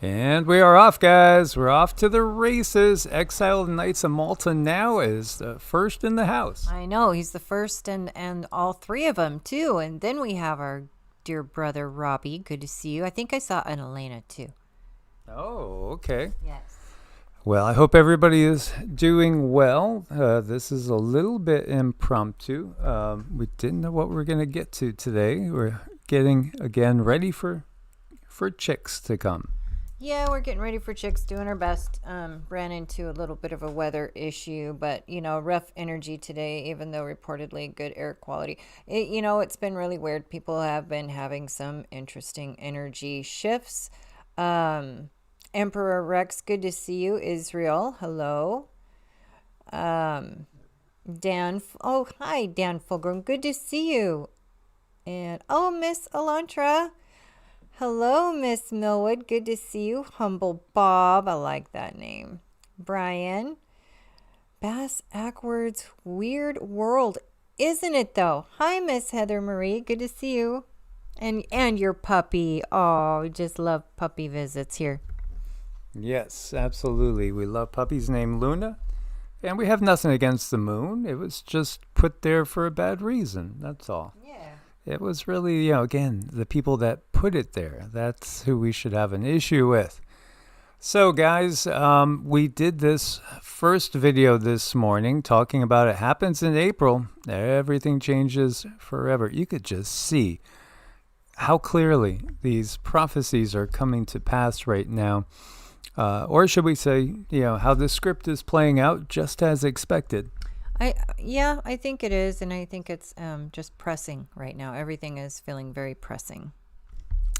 And we are off, guys. We're off to the races. Exiled Knights of Malta now is the first in the house. I know, he's the first and all three of them, too. And then we have our dear brother, Robbie. Good to see you. I think I saw an Elena, too. Oh, okay. Yes. Well, I hope everybody is doing well. This is a little bit impromptu. We didn't know what we were going to get to today. We're getting, again, ready for chicks to come. Yeah, we're getting ready for chicks, doing our best. Ran into a little bit of a weather issue, but, rough energy today, even though reportedly good air quality. It's been really weird. People have been having some interesting energy shifts. Emperor Rex, good to see you. Israel, hello. Dan, hi, Dan Fulgrim, good to see you. And, Miss Elantra. Hello, Miss Millwood. Good to see you. Humble Bob. I like that name. Brian. Bass Ackwards. Weird world. Isn't it, though? Hi, Miss Heather Marie. Good to see you. And your puppy. Oh, we just love puppy visits here. Yes, absolutely. We love puppies named Luna. And we have nothing against the moon. It was just put there for a bad reason. That's all. Yeah. It was really, again, the people that put it there. That's who we should have an issue with. So, guys, we did this first video this morning talking about it happens in April. Everything changes forever. You could just see how clearly these prophecies are coming to pass right now. Or should we say, how the script is playing out just as expected. I think it is, and I think it's just pressing right now. Everything is feeling very pressing.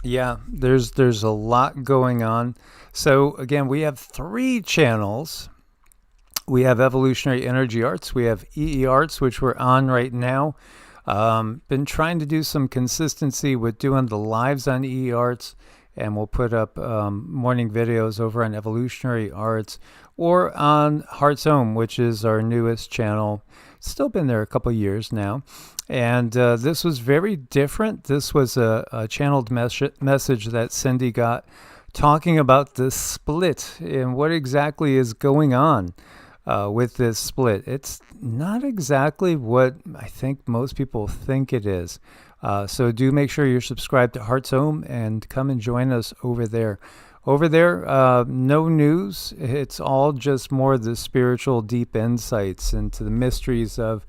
Yeah, there's a lot going on. So again, we have 3 channels. We have Evolutionary Energy Arts. We have EEARTS, which we're on right now. Been trying to do some consistency with doing the lives on EEARTS, and we'll put up morning videos over on Evolutionary Arts or on Heart's Home, which is our newest channel. Still been there a couple years now. And this was very different. This was a channeled message that Cindy got talking about the split and what exactly is going on with this split. It's not exactly what I think most people think it is. So do make sure you're subscribed to Heart's Home and come and join us over there. Over there, no news. It's all just more the spiritual deep insights into the mysteries of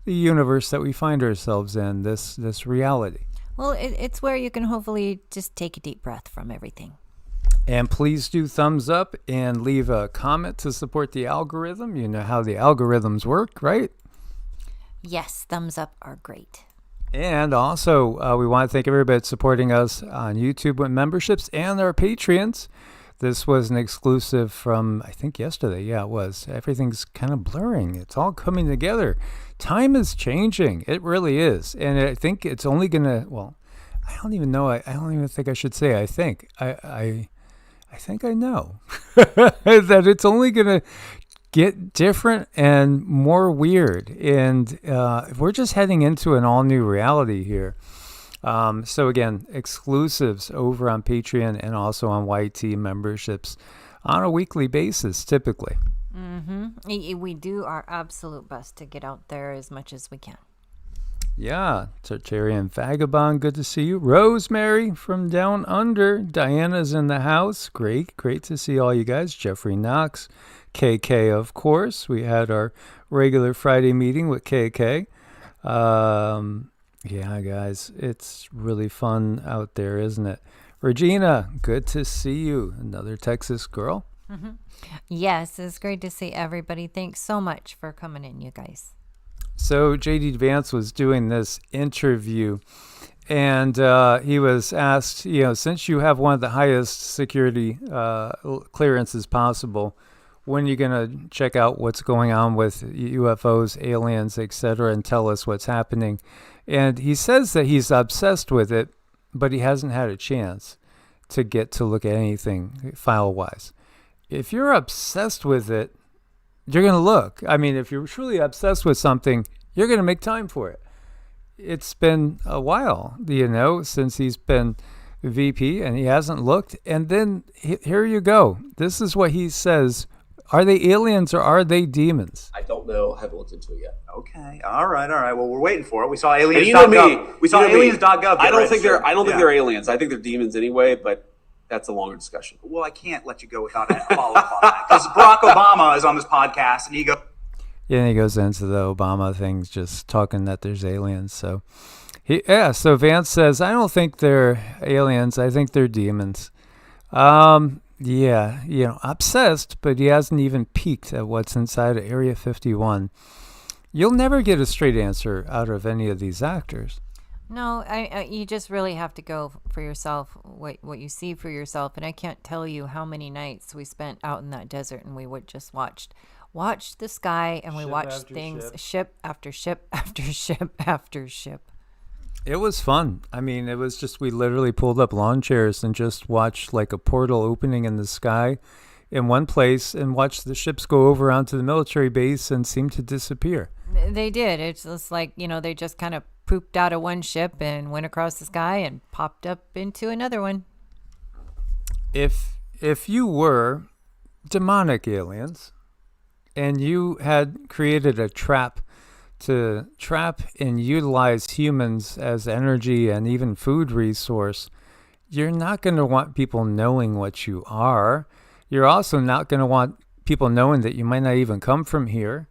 the universe that we find ourselves in, this reality. Well, it's where you can hopefully just take a deep breath from everything. And please do thumbs up and leave a comment to support the algorithm. You know how the algorithms work, right? Yes, thumbs up are great. And also, we want to thank everybody that's supporting us on YouTube with memberships and our Patreons. This was an exclusive from, I think, yesterday. Yeah, it was. Everything's kind of blurring. It's all coming together. Time is changing. It really is. And I think it's only going to, well, I don't even know. I don't even think I should say I think. I think I know that it's only going to get different and more weird. And we're just heading into an all-new reality here. So again, exclusives over on Patreon and also on YT memberships on a weekly basis, typically. Mm-hmm. We do our absolute best to get out there as much as we can. Yeah, Tartarian Vagabond, good to see you. Rosemary from Down Under. Diana's in the house. Great to see all you guys. Jeffrey Knox. KK, of course. We had our regular Friday meeting with KK. Yeah, guys, it's really fun out there, isn't it? Regina, good to see you. Another Texas girl. Mm-hmm. Yes, it's great to see everybody. Thanks so much for coming in, you guys. So JD Vance was doing this interview, and he was asked, since you have one of the highest security clearances possible, when are you going to check out what's going on with UFOs, aliens, etc., and tell us what's happening? And he says that he's obsessed with it, but he hasn't had a chance to get to look at anything file-wise. If you're obsessed with it, you're going to look. I mean, if you're truly obsessed with something, you're going to make time for it. It's been a while, since he's been VP, and he hasn't looked. And then here you go. This is what he says. Are they aliens or are they demons? I don't know. I haven't looked into it yet. Okay. All right. Well, we're waiting for it. We saw aliens.gov. You know me. We saw aliens.gov. I don't think they're aliens. I think they're demons anyway, but that's a longer discussion. Well, I can't let you go without a follow-up on that, because Barack Obama is on this podcast, and he goes... Yeah, and he goes into the Obama things, just talking that there's aliens. So, so Vance says, I don't think they're aliens. I think they're demons. Yeah, obsessed, but he hasn't even peeked at what's inside of Area 51. You'll never get a straight answer out of any of these actors. No, you just really have to go for yourself, what you see for yourself. And I can't tell you how many nights we spent out in that desert and we would just watched the sky, and we watched things ship after ship after ship after ship. It was fun. I mean, it was just, we literally pulled up lawn chairs and just watched like a portal opening in the sky in one place and watched the ships go over onto the military base and seem to disappear. They did. It's just like, they just kind of pooped out of one ship and went across the sky and popped up into another one. If you were demonic aliens and you had created a trap to trap and utilize humans as energy and even food resource, you're not going to want people knowing what you are. You're also not going to want people knowing that you might not even come from here.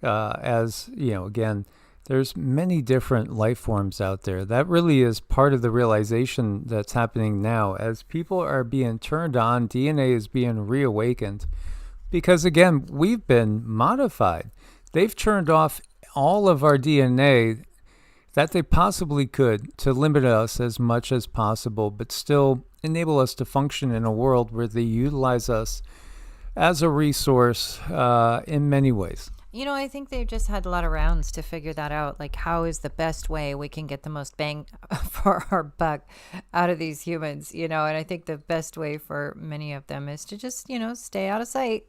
Again, there's many different life forms out there. That really is part of the realization that's happening now. As people are being turned on, DNA is being reawakened. Because again, we've been modified. They've turned off all of our DNA that they possibly could to limit us as much as possible, but still enable us to function in a world where they utilize us as a resource in many ways. I think they've just had a lot of rounds to figure that out. Like, how is the best way we can get the most bang for our buck out of these humans, and I think the best way for many of them is to just, stay out of sight.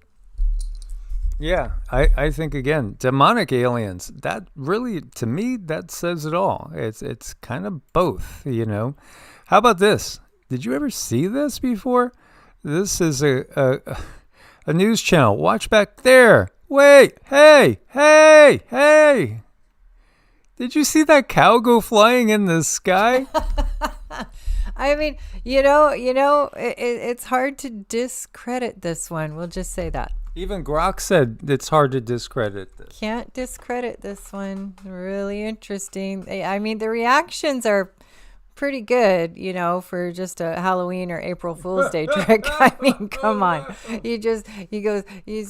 Yeah, I think, again, demonic aliens, that really, to me, that says it all. It's kind of both, How about this? Did you ever see this before? This is a news channel. Watch back there. Wait, hey. Did you see that cow go flying in the sky? I mean, it's hard to discredit this one. We'll just say that. Even Grok said it's hard to discredit this. Can't discredit this one. Really interesting. I mean, the reactions are pretty good, for just a Halloween or April Fool's Day trick. I mean, come on. He's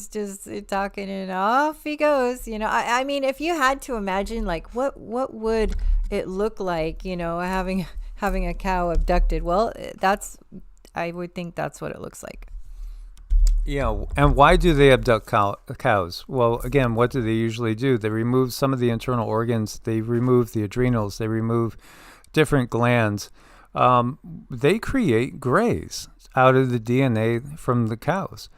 just talking and off he goes. I mean, if you had to imagine, like, what would it look like, having a cow abducted? Well, I would think that's what it looks like. Yeah, and why do they abduct cows? Well, again, what do they usually do? They remove some of the internal organs. They remove the adrenals. They remove different glands. They create grays out of the DNA from the cows.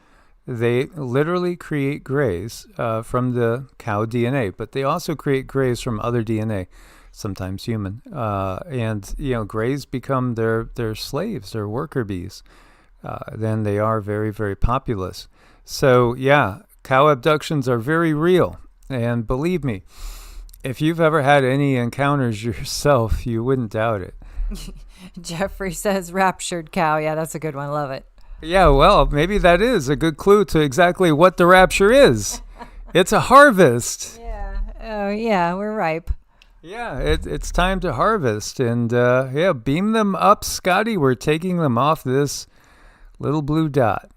They literally create grays from the cow DNA, but they also create grays from other DNA, sometimes human. Grays become their slaves, their worker bees. Then they are very, very populous. So, yeah, cow abductions are very real. And believe me, if you've ever had any encounters yourself, you wouldn't doubt it. Jeffrey says raptured cow. Yeah, that's a good one. Love it. Yeah, well, maybe that is a good clue to exactly what the rapture is. It's a harvest. Yeah. Oh, yeah, we're ripe. Yeah, it's time to harvest. And, beam them up, Scotty. We're taking them off this little blue dot,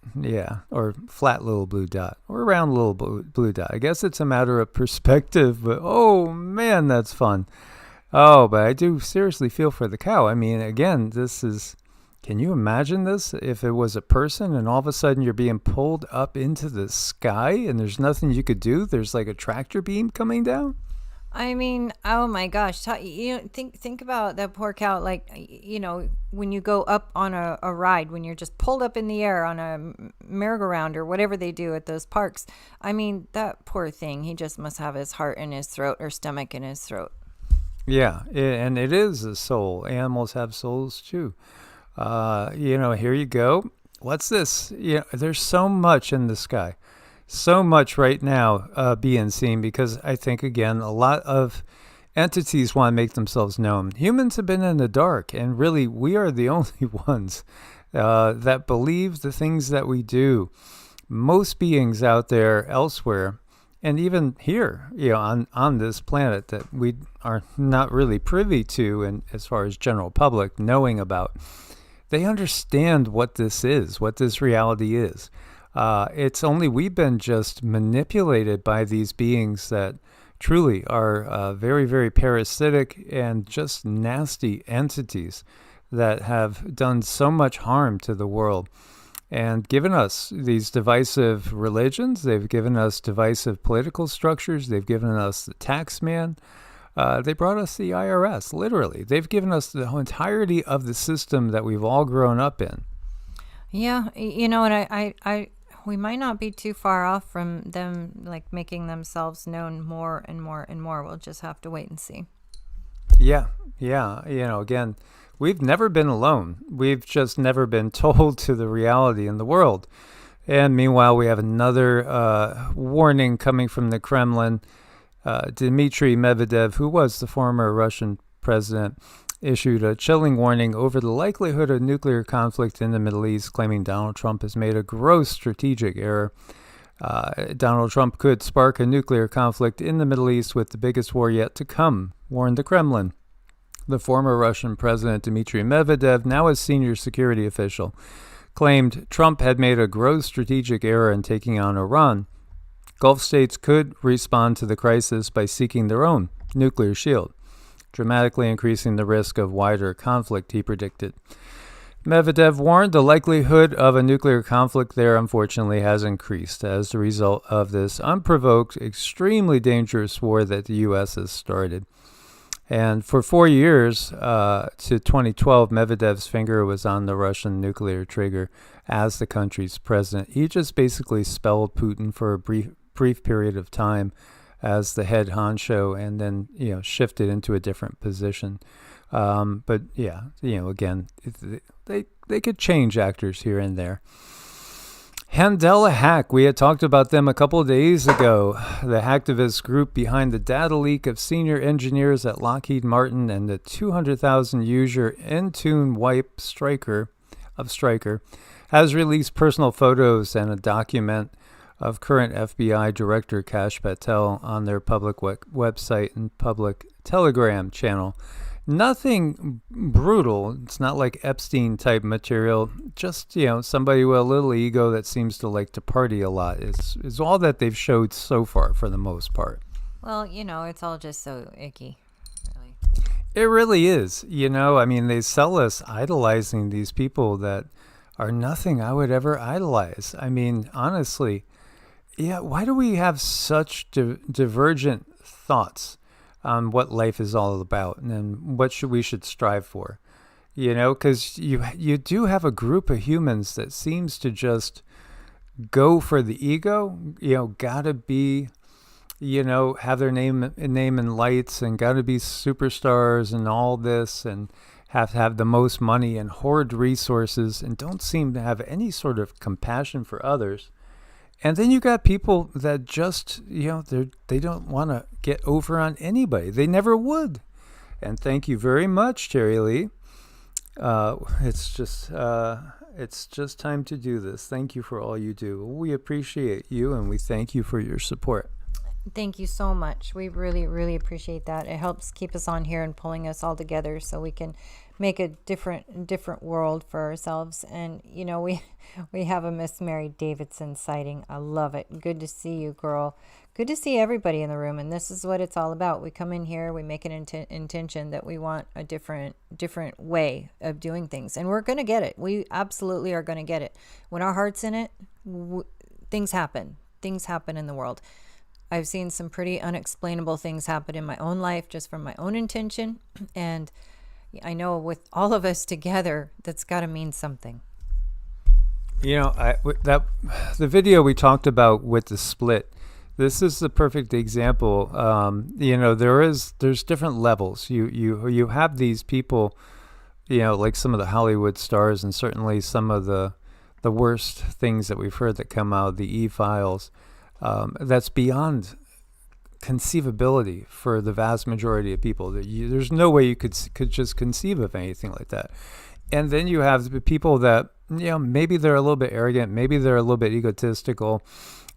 or flat little blue dot, or round little blue dot. I guess it's a matter of perspective, but oh man, that's fun. Oh, but I do seriously feel for the cow. I mean, again, can you imagine this if it was a person and all of a sudden you're being pulled up into the sky and there's nothing you could do? There's like a tractor beam coming down? I mean, oh my gosh! Think about that poor cow. Like, when you go up on a ride, when you're just pulled up in the air on a merry-go-round or whatever they do at those parks. I mean, that poor thing. He just must have his heart in his throat or stomach in his throat. Yeah, and it is a soul. Animals have souls too. Here you go. What's this? There's so much in the sky. So much right now being seen, because I think, again, a lot of entities want to make themselves known. Humans have been in the dark, and really we are the only ones that believe the things that we do. Most beings out there elsewhere, and even here, on this planet, that we are not really privy to, and as far as general public knowing about, they understand what this is, what this reality is. It's only we've been just manipulated by these beings that truly are very, very parasitic and just nasty entities that have done so much harm to the world and given us these divisive religions. They've given us divisive political structures. They've given us the tax man. They brought us the IRS, literally. They've given us the entirety of the system that we've all grown up in. Yeah, you know what, I we might not be too far off from them, like, making themselves known more and more and more. We'll just have to wait and see. Yeah. Again, we've never been alone. We've just never been told to the reality in the world. And meanwhile, we have another warning coming from the Kremlin. Dmitry Medvedev, who was the former Russian president, issued a chilling warning over the likelihood of nuclear conflict in the Middle East, claiming Donald Trump has made a gross strategic error. Donald Trump could spark a nuclear conflict in the Middle East with the biggest war yet to come, warned the Kremlin. The former Russian president Dmitry Medvedev, now a senior security official, claimed Trump had made a gross strategic error in taking on Iran. Gulf states could respond to the crisis by seeking their own nuclear shield, dramatically increasing the risk of wider conflict, he predicted. Medvedev warned the likelihood of a nuclear conflict there, unfortunately, has increased as a result of this unprovoked, extremely dangerous war that the U.S. has started. And for 4 years, to 2012, Medvedev's finger was on the Russian nuclear trigger as the country's president. He just basically spelled Putin for a brief period of time as the head honcho, and then shifted into a different position. But yeah, again, they could change actors here and there. Handela Hack, we had talked about them a couple of days ago. The hacktivist group behind the data leak of senior engineers at Lockheed Martin and the 200,000 user Intune wipe Stryker has released personal photos and a document of current FBI Director Kash Patel on their public website and public Telegram channel. Nothing brutal. It's not like Epstein-type material. Just, somebody with a little ego that seems to like to party a lot is all that they've showed so far, for the most part. Well, it's all just so icky, really. It really is. They sell us idolizing these people that are nothing I would ever idolize. Honestly, why do we have such divergent thoughts on what life is all about and what we should strive for? Because you do have a group of humans that seems to just go for the ego, gotta be, have their name in lights and gotta be superstars and all this, and have to have the most money and hoard resources, and don't seem to have any sort of compassion for others. And then you got people that just, they don't want to get over on anybody. They never would. And thank you very much, Terry Lee. It's just time to do this. Thank you for all you do. We appreciate you, and we thank you for your support. Thank you so much. We really, really appreciate that. It helps keep us on here and pulling us all together so we can make a different world for ourselves. And we have a Miss Mary Davidson sighting. I love it. Good to see you, girl. Good to see everybody in the room. And this is what it's all about. We come in here, we make an intention that we want a different way of doing things, and we're going to get it. We absolutely are going to get it. When our heart's in it, things happen. Things happen in the world. I've seen some pretty unexplainable things happen in my own life just from my own intention. And I know with all of us together, that's got to mean something. The video we talked about with the split, this is the perfect example. There's different levels. You have these people, like some of the Hollywood stars, and certainly some of the worst things that we've heard that come out of the E-files, that's beyond conceivability for the vast majority of people. There's no way you could just conceive of anything like that. And then you have the people that, maybe they're a little bit arrogant, maybe they're a little bit egotistical,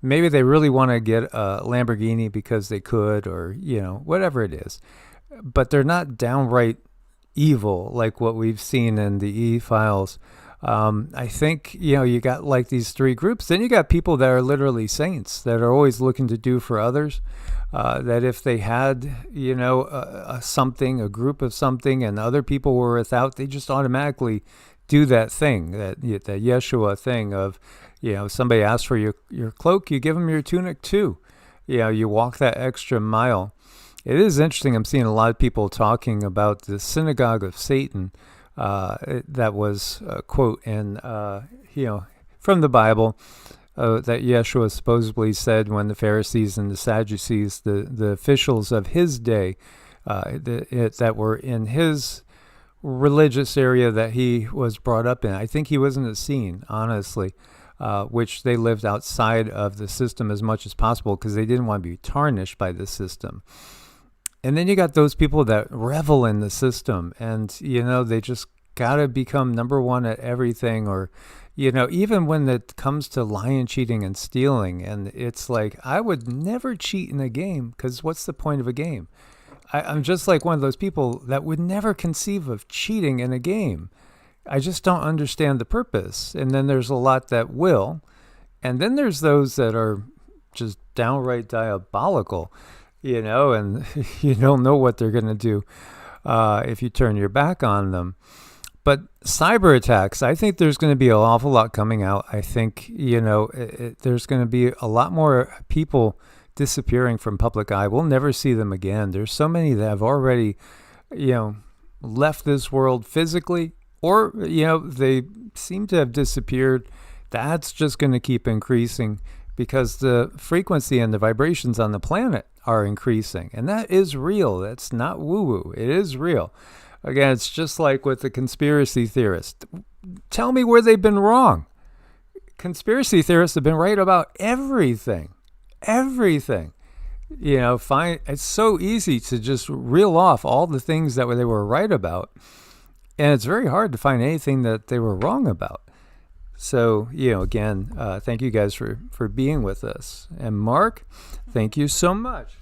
maybe they really want to get a Lamborghini because they could, or, whatever it is. But they're not downright evil like what we've seen in the E-files. I think, you got like these three groups. Then you got people that are literally saints that are always looking to do for others. That if they had, a group of something, and other people were without, they just automatically do that thing, that Yeshua thing of, somebody asks for your cloak, you give them your tunic too. You walk that extra mile. It is interesting. I'm seeing a lot of people talking about the synagogue of Satan. That was a quote in, from the Bible. That Yeshua supposedly said when the Pharisees and the Sadducees, the officials of his day, that were in his religious area that he was brought up in. I think he wasn't a scene, honestly, which they lived outside of the system as much as possible because they didn't want to be tarnished by the system. And then you got those people that revel in the system, and, they just got to become number one at everything, or, even when it comes to lying, cheating, and stealing. And it's like, I would never cheat in a game, because what's the point of a game? I'm just like one of those people that would never conceive of cheating in a game. I just don't understand the purpose. And then there's a lot that will. And then there's those that are just downright diabolical, and you don't know what they're going to do if you turn your back on them. But cyber attacks, I think there's going to be an awful lot coming out. I think, there's going to be a lot more people disappearing from public eye. We'll never see them again. There's so many that have already, left this world physically, or, they seem to have disappeared. That's just going to keep increasing because the frequency and the vibrations on the planet are increasing. And that is real. That's not woo-woo. It is real. Again, it's just like with the conspiracy theorists. Tell me where they've been wrong. Conspiracy theorists have been right about everything. Everything. It's so easy to just reel off all the things that they were right about. And it's very hard to find anything that they were wrong about. So, again, thank you guys for being with us. And Mark, thank you so much.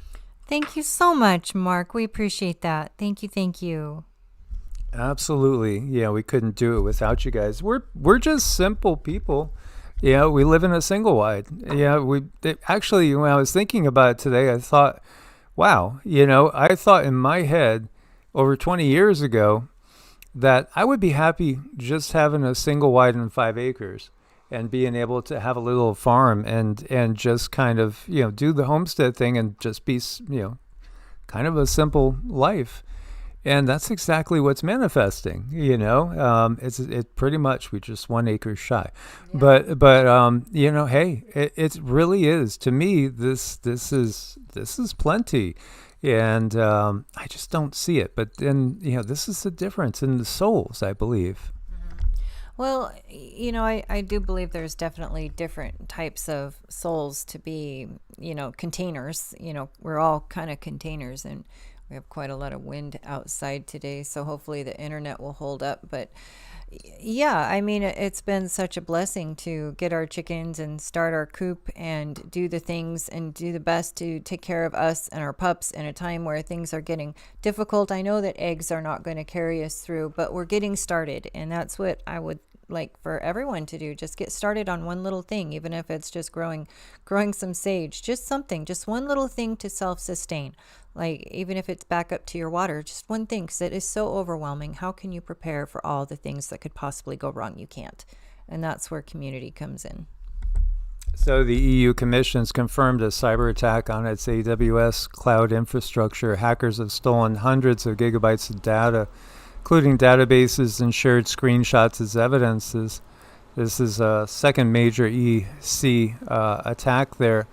Thank you so much, Mark. We appreciate that. Thank you. Thank you. Absolutely. Yeah, we couldn't do it without you guys. We're just simple people. We live in a single wide. Actually, when I was thinking about it today, I thought, wow, I thought in my head over 20 years ago that I would be happy just having a single wide and 5 acres and being able to have a little farm and just kind of, do the homestead thing and just be, kind of a simple life. And that's exactly what's manifesting, it's pretty much, we just 1 acre shy, yeah. But hey, it really is, to me, this is plenty. And I just don't see it. But then, this is the difference in the souls, I believe. Well, I do believe there's definitely different types of souls to be, containers. We're all kind of containers, and we have quite a lot of wind outside today, so hopefully the internet will hold up. But yeah, it's been such a blessing to get our chickens and start our coop and do the things and do the best to take care of us and our pups in a time where things are getting difficult. I know that eggs are not going to carry us through, but we're getting started, and that's what I would like for everyone to do. Just get started on one little thing, even if it's just growing some sage, just something, just one little thing to self-sustain. Like, even if it's back up to your water, just one thing, because it is so overwhelming. How can you prepare for all the things that could possibly go wrong? You can't. And that's where community comes in. So the EU Commission's confirmed a cyber attack on its AWS cloud infrastructure. Hackers have stolen hundreds of gigabytes of data, including databases, and shared screenshots as evidence. This is a second major EC attack there.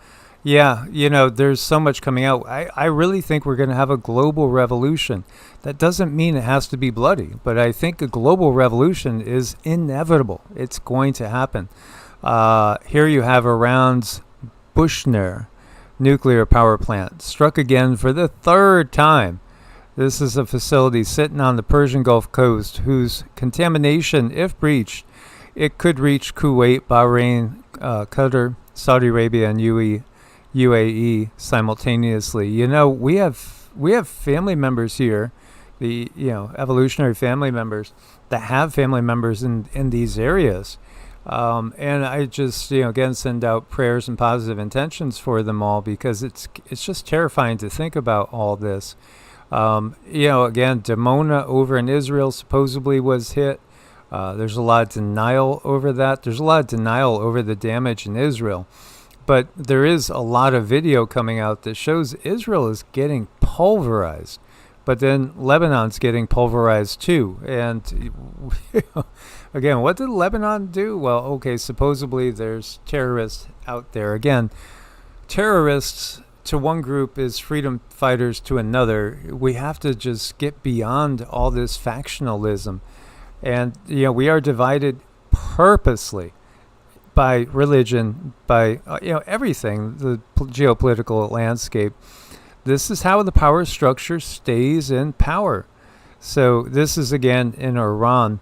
Yeah, there's so much coming out. I really think we're going to have a global revolution. That doesn't mean it has to be bloody, but I think a global revolution is inevitable. It's going to happen. Here you have Iran's Bushehr nuclear power plant, struck again for the third time. This is a facility sitting on the Persian Gulf coast whose contamination, if breached, it could reach Kuwait, Bahrain, Qatar, Saudi Arabia, and UAE simultaneously. We have family members here, the evolutionary family members that have family members in these areas. And I just again send out prayers and positive intentions for them all, because it's just terrifying to think about all this. Again, Dimona over in Israel supposedly was hit. There's a lot of denial over that. There's a lot of denial over the damage in Israel. But there is a lot of video coming out that shows Israel is getting pulverized. But then Lebanon's getting pulverized too. And again, what did Lebanon do? Well, okay, supposedly there's terrorists out there. Again, terrorists to one group is freedom fighters to another. We have to just get beyond all this factionalism. And, we are divided purposely by religion, by, everything, the geopolitical landscape. This is how the power structure stays in power. So this is, again, in Iran.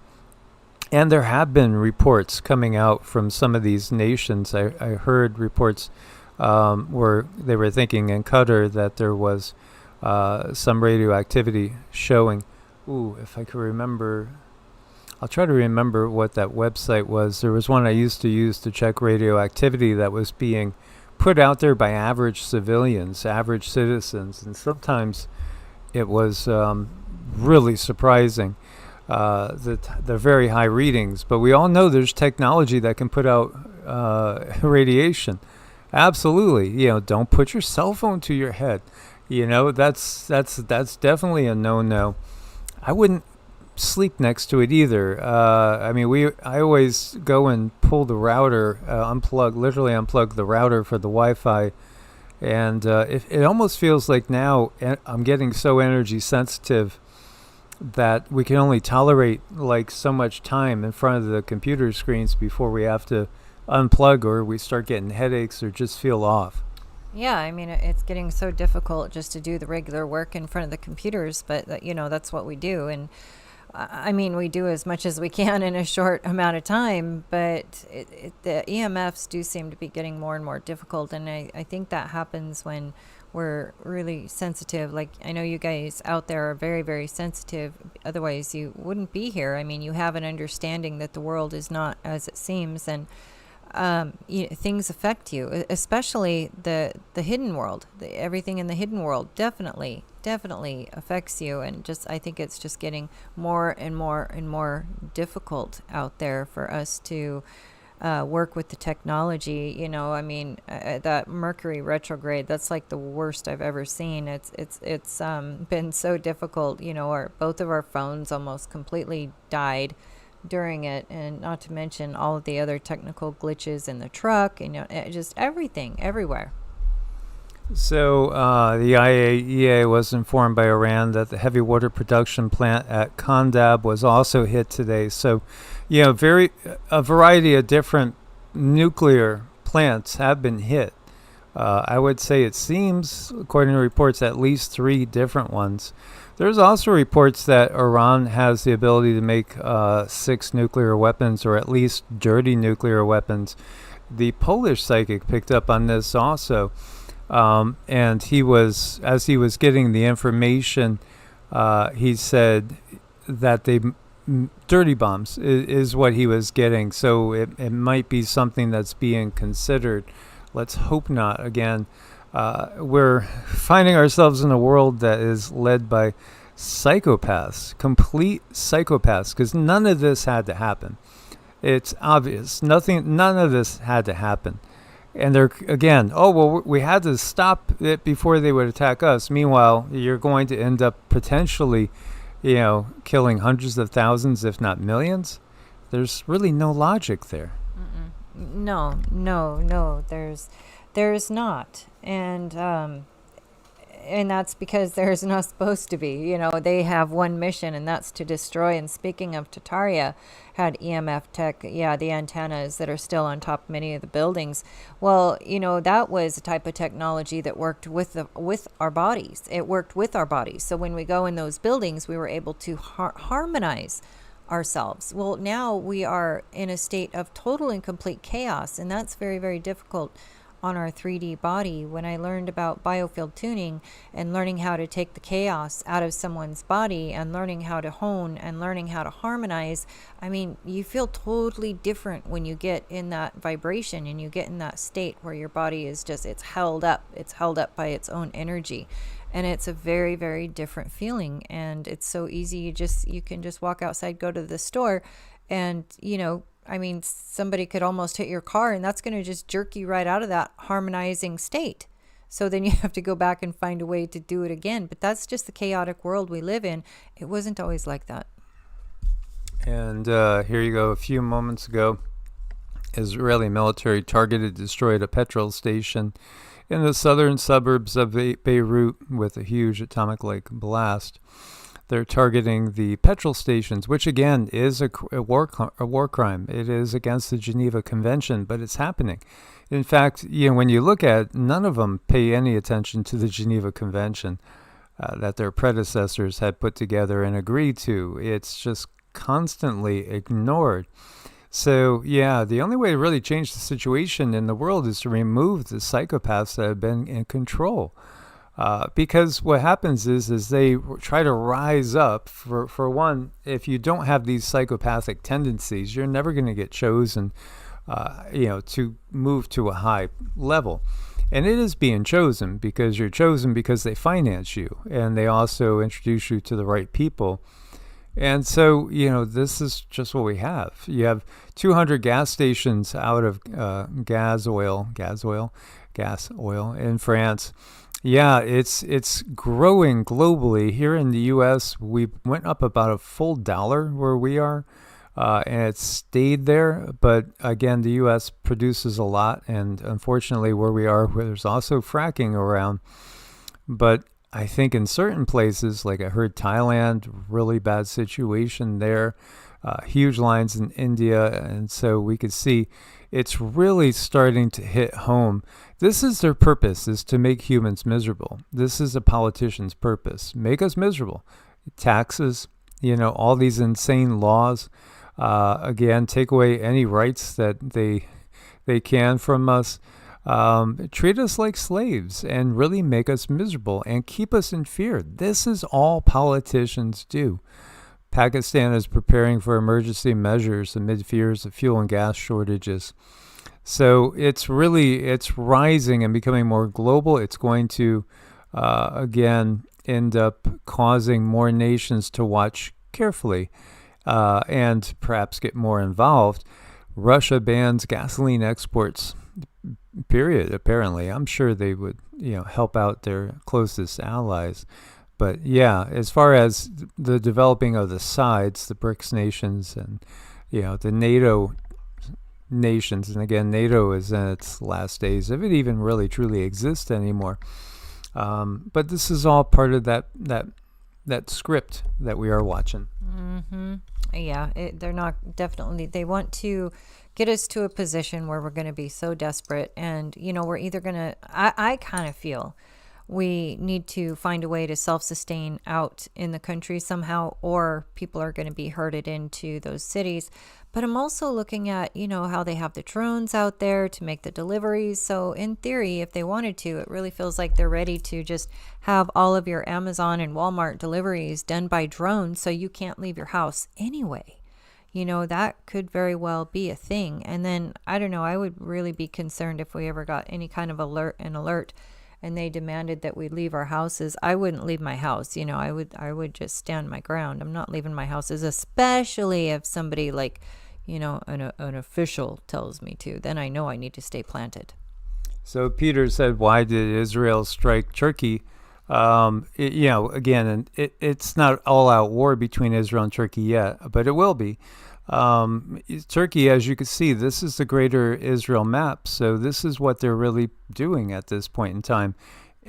And there have been reports coming out from some of these nations. I heard reports where they were thinking in Qatar that there was some radioactivity showing. Ooh, if I could remember, I'll try to remember what that website was. There was one I used to use to check radioactivity that was being put out there by average civilians, average citizens, and sometimes it was really surprising, the very high readings. But we all know there's technology that can put out radiation. Absolutely. Don't put your cell phone to your head. That's definitely a no-no. I wouldn't sleep next to it either. I always go and pull the router, literally unplug the router for the Wi-Fi. And it almost feels like now I'm getting so energy sensitive that we can only tolerate like so much time in front of the computer screens before we have to unplug, or we start getting headaches or just feel off. Yeah, it's getting so difficult just to do the regular work in front of the computers, but that's what we do. And we do as much as we can in a short amount of time, but the EMFs do seem to be getting more and more difficult. And I think that happens when we're really sensitive. Like, I know you guys out there are very, very sensitive. Otherwise, you wouldn't be here. You have an understanding that the world is not as it seems. And things affect you, especially the hidden world. Everything in the hidden world definitely affects you, and I think it's just getting more and more and more difficult out there for us to work with the technology. That Mercury retrograde, that's like the worst I've ever seen. It's been so difficult. Both of our phones almost completely died during it, and not to mention all of the other technical glitches in the truck, and just everything everywhere. So the IAEA was informed by Iran that the heavy water production plant at Kandab was also hit today. So, a variety of different nuclear plants have been hit. I would say it seems, according to reports, at least 3 different ones. There's also reports that Iran has the ability to make 6 nuclear weapons, or at least dirty nuclear weapons. The Polish psychic picked up on this also. And as he was getting the information, he said that dirty bombs is what he was getting. So it might be something that's being considered. Let's hope not. Again, we're finding ourselves in a world that is led by psychopaths, complete psychopaths, because none of this had to happen. It's obvious. None of this had to happen. And they're, again, we had to stop it before they would attack us. Meanwhile, you're going to end up potentially, killing hundreds of thousands, if not millions. There's really no logic there. No. There's not. And that's because there's not supposed to be. You know, they have one mission, and that's to destroy. And speaking of, Tataria had EMF tech, the antennas that are still on top of many of the buildings. Well, you know, that was a type of technology that worked with our bodies. It worked with our bodies. So when we go in those buildings, we were able to harmonize ourselves. Well, now we are in a state of total and complete chaos, and that's very, very difficult on our 3D body. When I learned about biofield tuning and learning how to take the chaos out of someone's body and learning how to hone and learning how to harmonize, I mean, you feel totally different when you get in that vibration and you get in that state where your body is just, it's held up by its own energy. And it's a very, very different feeling. And it's so easy. You can just walk outside, go to the store, and, you know, I mean, somebody could almost hit your car, and that's going to just jerk you right out of that harmonizing state. So then you have to go back and find a way to do it again. But that's just the chaotic world we live in. It wasn't always like that. And here you go. A few moments ago, Israeli military targeted, destroyed a petrol station in the southern suburbs of Beirut with a huge atomic-like blast. They're targeting the petrol stations, which again is a war crime. It is against the Geneva Convention, but it's happening. In fact, you know, when you look at it, none of them pay any attention to the Geneva Convention that their predecessors had put together and agreed to. It's just constantly ignored. So, yeah, the only way to really change the situation in the world is to remove the psychopaths that have been in control. Because what happens is they try to rise up. For one, if you don't have these psychopathic tendencies, you're never going to get chosen, to move to a high level. And it is being chosen because you're chosen because they finance you, and they also introduce you to the right people. And so, you know, this is just what we have. You have 200 gas stations out of gas oil in France. Yeah, it's growing globally. Here in the U.S., we went up about $1 where we are, and it's stayed there. But again, the U.S. produces a lot, and unfortunately, where we are, there's also fracking around. But I think in certain places, like I heard Thailand, really bad situation there, huge lines in India, and so we could see it's really starting to hit home. This is their purpose, is to make humans miserable. This is a politician's purpose. Make us miserable. Taxes, you know, all these insane laws. Again, take away any rights that they can from us. Treat us like slaves and really make us miserable and keep us in fear. This is all politicians do. Pakistan is preparing for emergency measures amid fears of fuel and gas shortages. So it's rising and becoming more global. It's going to, again, end up causing more nations to watch carefully and perhaps get more involved. Russia bans gasoline exports, period, apparently. I'm sure they would, help out their closest allies. But yeah, as far as the developing of the sides, the BRICS nations and, the NATO nations, and again, NATO is in its last days, if it even really truly exists anymore. But this is all part of that script that we are watching. Mm-hmm. Yeah, they're not definitely, they want to get us to a position where we're going to be so desperate. And, we're either going to, I kind of feel we need to find a way to self-sustain out in the country somehow, or people are going to be herded into those cities. But I'm also looking at, how they have the drones out there to make the deliveries. So in theory, if they wanted to, it really feels like they're ready to just have all of your Amazon and Walmart deliveries done by drones, so you can't leave your house anyway. That could very well be a thing. And then, I don't know, I would really be concerned if we ever got any kind of alert and they demanded that we leave our houses. I wouldn't leave my house. I would just stand my ground. I'm not leaving my houses, especially if somebody like, an official tells me to. Then I know I need to stay planted. So Peter said, why did Israel strike Turkey? Again, it's not all-out war between Israel and Turkey yet, but it will be. Turkey, as you can see, this is the greater Israel map. So this is what they're really doing at this point in time.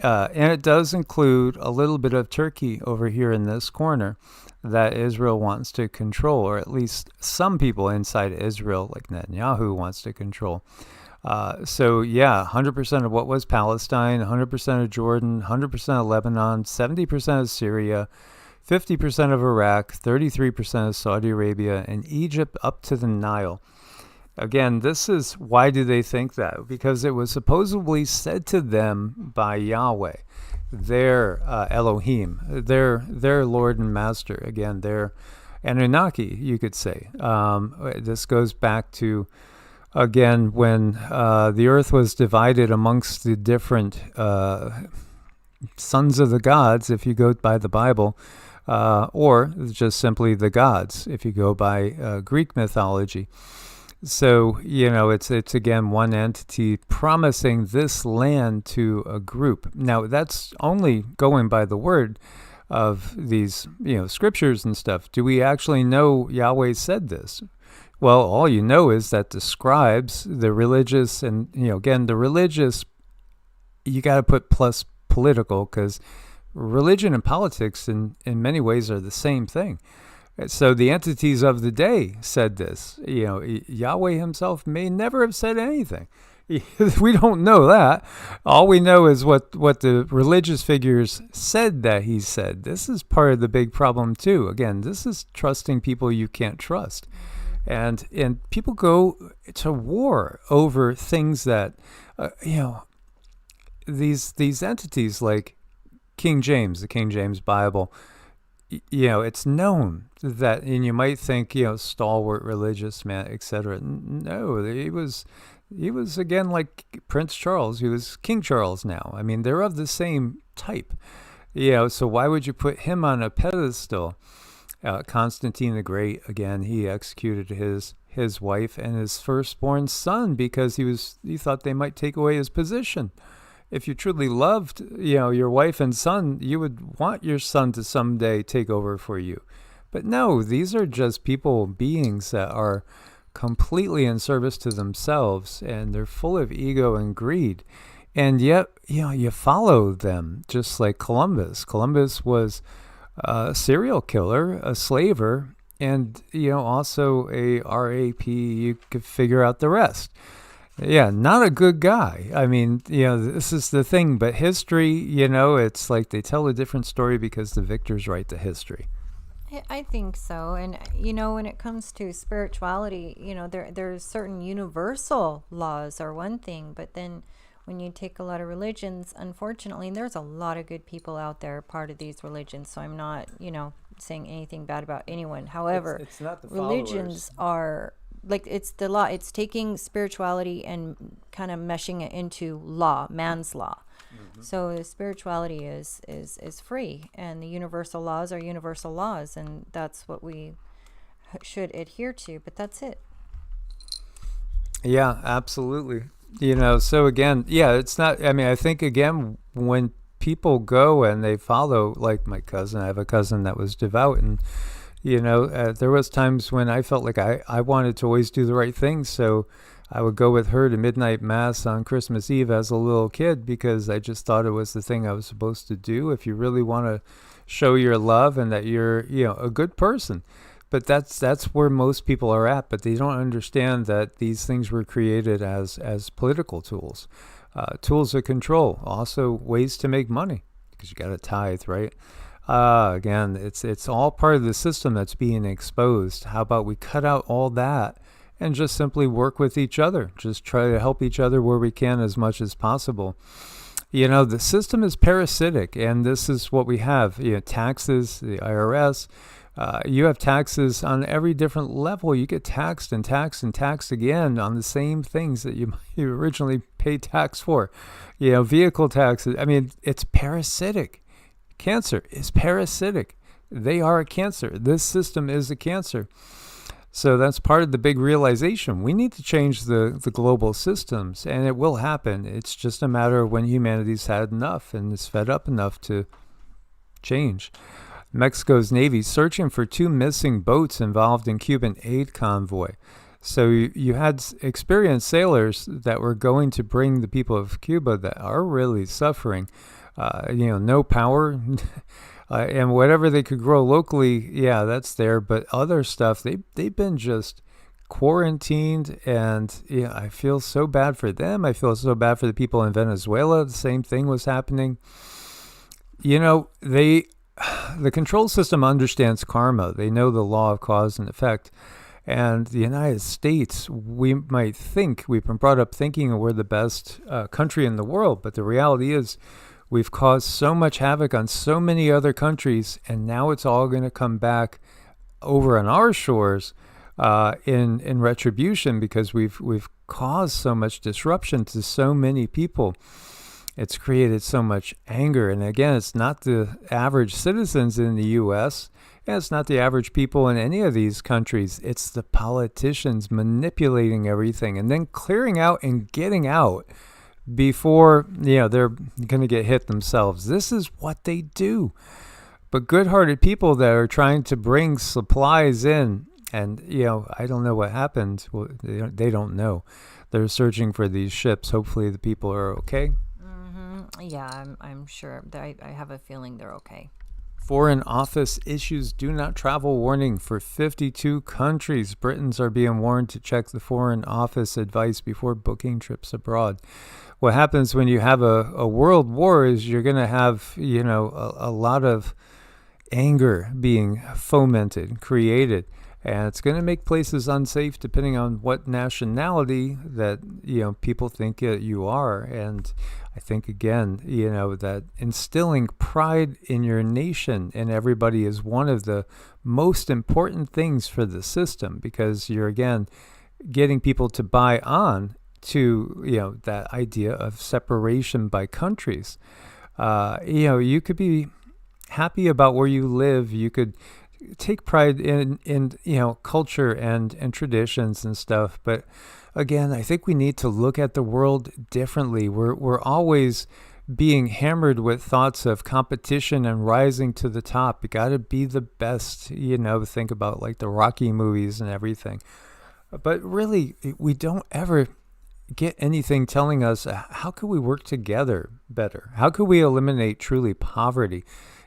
And it does include a little bit of Turkey over here in this corner that Israel wants to control, or at least some people inside Israel, like Netanyahu, wants to control. So yeah, 100% of what was Palestine, 100% of Jordan, 100% of Lebanon, 70% of Syria, 50% of Iraq, 33% of Saudi Arabia, and Egypt up to the Nile. Again, this is, why do they think that? Because it was supposedly said to them by Yahweh, their Elohim, their Lord and Master. Again, their Anunnaki, you could say. This goes back to, again, when the earth was divided amongst the different sons of the gods, if you go by the Bible, or just simply the gods, if you go by Greek mythology. So, it's again one entity promising this land to a group. Now, that's only going by the word of these, scriptures and stuff. Do we actually know Yahweh said this? Well, all you know is that the scribes, the religious, and, again, the religious, you got to put plus political, because religion and politics in many ways are the same thing. So the entities of the day said this. Yahweh himself may never have said anything. We don't know that. All we know is what the religious figures said that he said. This is part of the big problem too. Again, this is trusting people you can't trust. And people go to war over things that, these entities like King James, the King James Bible, it's known that, and you might think, stalwart religious man, etc. No, he was again like Prince Charles. He was King Charles now. I mean, they're of the same type. So why would you put him on a pedestal? Constantine the Great, again, he executed his wife and his firstborn son because he thought they might take away his position. If you truly loved, your wife and son, you would want your son to someday take over for you. But no, these are just beings that are completely in service to themselves, and they're full of ego and greed. And yet, you follow them, just like Columbus. Columbus was a serial killer, a slaver, and, also a RAP. You could figure out the rest. Yeah, not a good guy. I mean, this is the thing. But history, it's like they tell a different story because the victors write the history. I think so. And, when it comes to spirituality, there's certain universal laws are one thing. But then when you take a lot of religions, unfortunately, and there's a lot of good people out there part of these religions. So I'm not, saying anything bad about anyone. However, it's not the religions are... like it's the law. It's taking spirituality and kind of meshing it into law, man's law. Mm-hmm. So the spirituality is free, and the universal laws are universal laws, and that's what we should adhere to. But that's it. Yeah, absolutely. So again, it's not. I mean, I think again when people go and they follow, like my cousin. I have a cousin that was devout, and there was times when I felt like I wanted to always do the right thing. So I would go with her to midnight mass on Christmas Eve as a little kid because I just thought it was the thing I was supposed to do if you really want to show your love and that you're, a good person. But that's where most people are at. But they don't understand that these things were created as political tools, tools of control, also ways to make money because you got to tithe, right? Again, it's all part of the system that's being exposed. How about we cut out all that and just simply work with each other? Just try to help each other where we can as much as possible. The system is parasitic, and this is what we have. Taxes, the IRS. You have taxes on every different level. You get taxed and taxed and taxed again on the same things that you originally paid tax for. Vehicle taxes. I mean, it's parasitic. Cancer is parasitic. They are a cancer. This system is a cancer. So that's part of the big realization. We need to change the global systems, and it will happen. It's just a matter of when humanity's had enough and is fed up enough to change. Mexico's Navy searching for 2 missing boats involved in Cuban aid convoy. So you had experienced sailors that were going to bring the people of Cuba that are really suffering, no power, and whatever they could grow locally, yeah, that's there. But other stuff, they've been just quarantined, and yeah, I feel so bad for them. I feel so bad for the people in Venezuela. The same thing was happening. The control system understands karma. They know the law of cause and effect. And the United States, we might think, we've been brought up thinking we're the best country in the world, but the reality is we've caused so much havoc on so many other countries, and now it's all going to come back over on our shores in retribution, because we've caused so much disruption to so many people. It's created so much anger. And again, it's not the average citizens in the U.S., and it's not the average people in any of these countries. It's the politicians manipulating everything and then clearing out and getting out before they're going to get hit themselves. This is what they do. But good-hearted people that are trying to bring supplies in, and I don't know what happened. Well, they don't know. They're searching for these ships. Hopefully the people are okay. Yeah, I'm sure. I have a feeling they're okay. Foreign Office issues do not travel warning for 52 countries. Britons are being warned to check the Foreign Office advice before booking trips abroad. What happens when you have a world war is you're going to have, a lot of anger being fomented, created. And it's going to make places unsafe depending on what nationality that, people think you are. And I think, again, that instilling pride in your nation and everybody is one of the most important things for the system, because you're, again, getting people to buy on to, that idea of separation by countries. You could be happy about where you live. You could take pride in culture and traditions and stuff, but again, I think we need to look at the world differently. We're always being hammered with thoughts of competition and rising to the top. You got to be the best. Think about like the Rocky movies and everything, but really we don't ever get anything telling us how could we work together better. How could we eliminate truly poverty?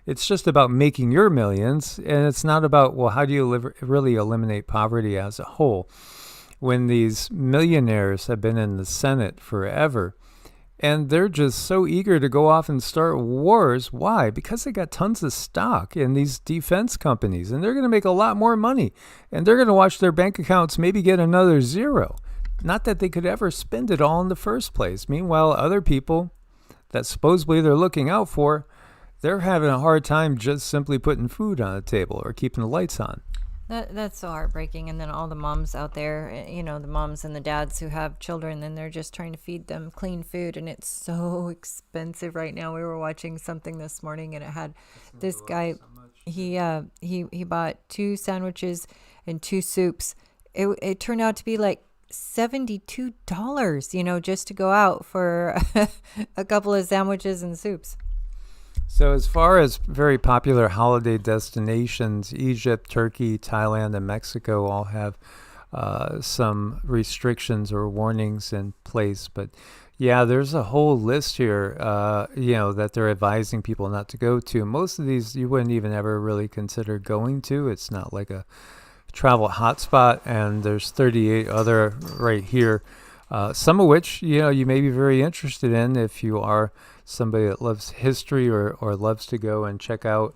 It's just about making your millions, and it's not about, well, how do you really eliminate poverty as a whole? When these millionaires have been in the Senate forever, and they're just so eager to go off and start wars. Why? Because they got tons of stock in these defense companies, and they're going to make a lot more money, and they're going to watch their bank accounts maybe get another zero. Not that they could ever spend it all in the first place. Meanwhile, other people that supposedly they're looking out for, they're having a hard time just simply putting food on the table or keeping the lights on. That's so heartbreaking. And then all the moms out there, the moms and the dads who have children, and they're just trying to feed them clean food, and it's so expensive right now. We were watching something this morning, and it had this guy. He bought 2 sandwiches and 2 soups. It turned out to be like $72, just to go out for a couple of sandwiches and soups. So as far as very popular holiday destinations, Egypt, Turkey, Thailand, and Mexico all have some restrictions or warnings in place. But yeah, there's a whole list here, that they're advising people not to go to. Most of these you wouldn't even ever really consider going to. It's not like a travel hotspot, and there's 38 other right here, some of which, you may be very interested in if you are somebody that loves history or loves to go and check out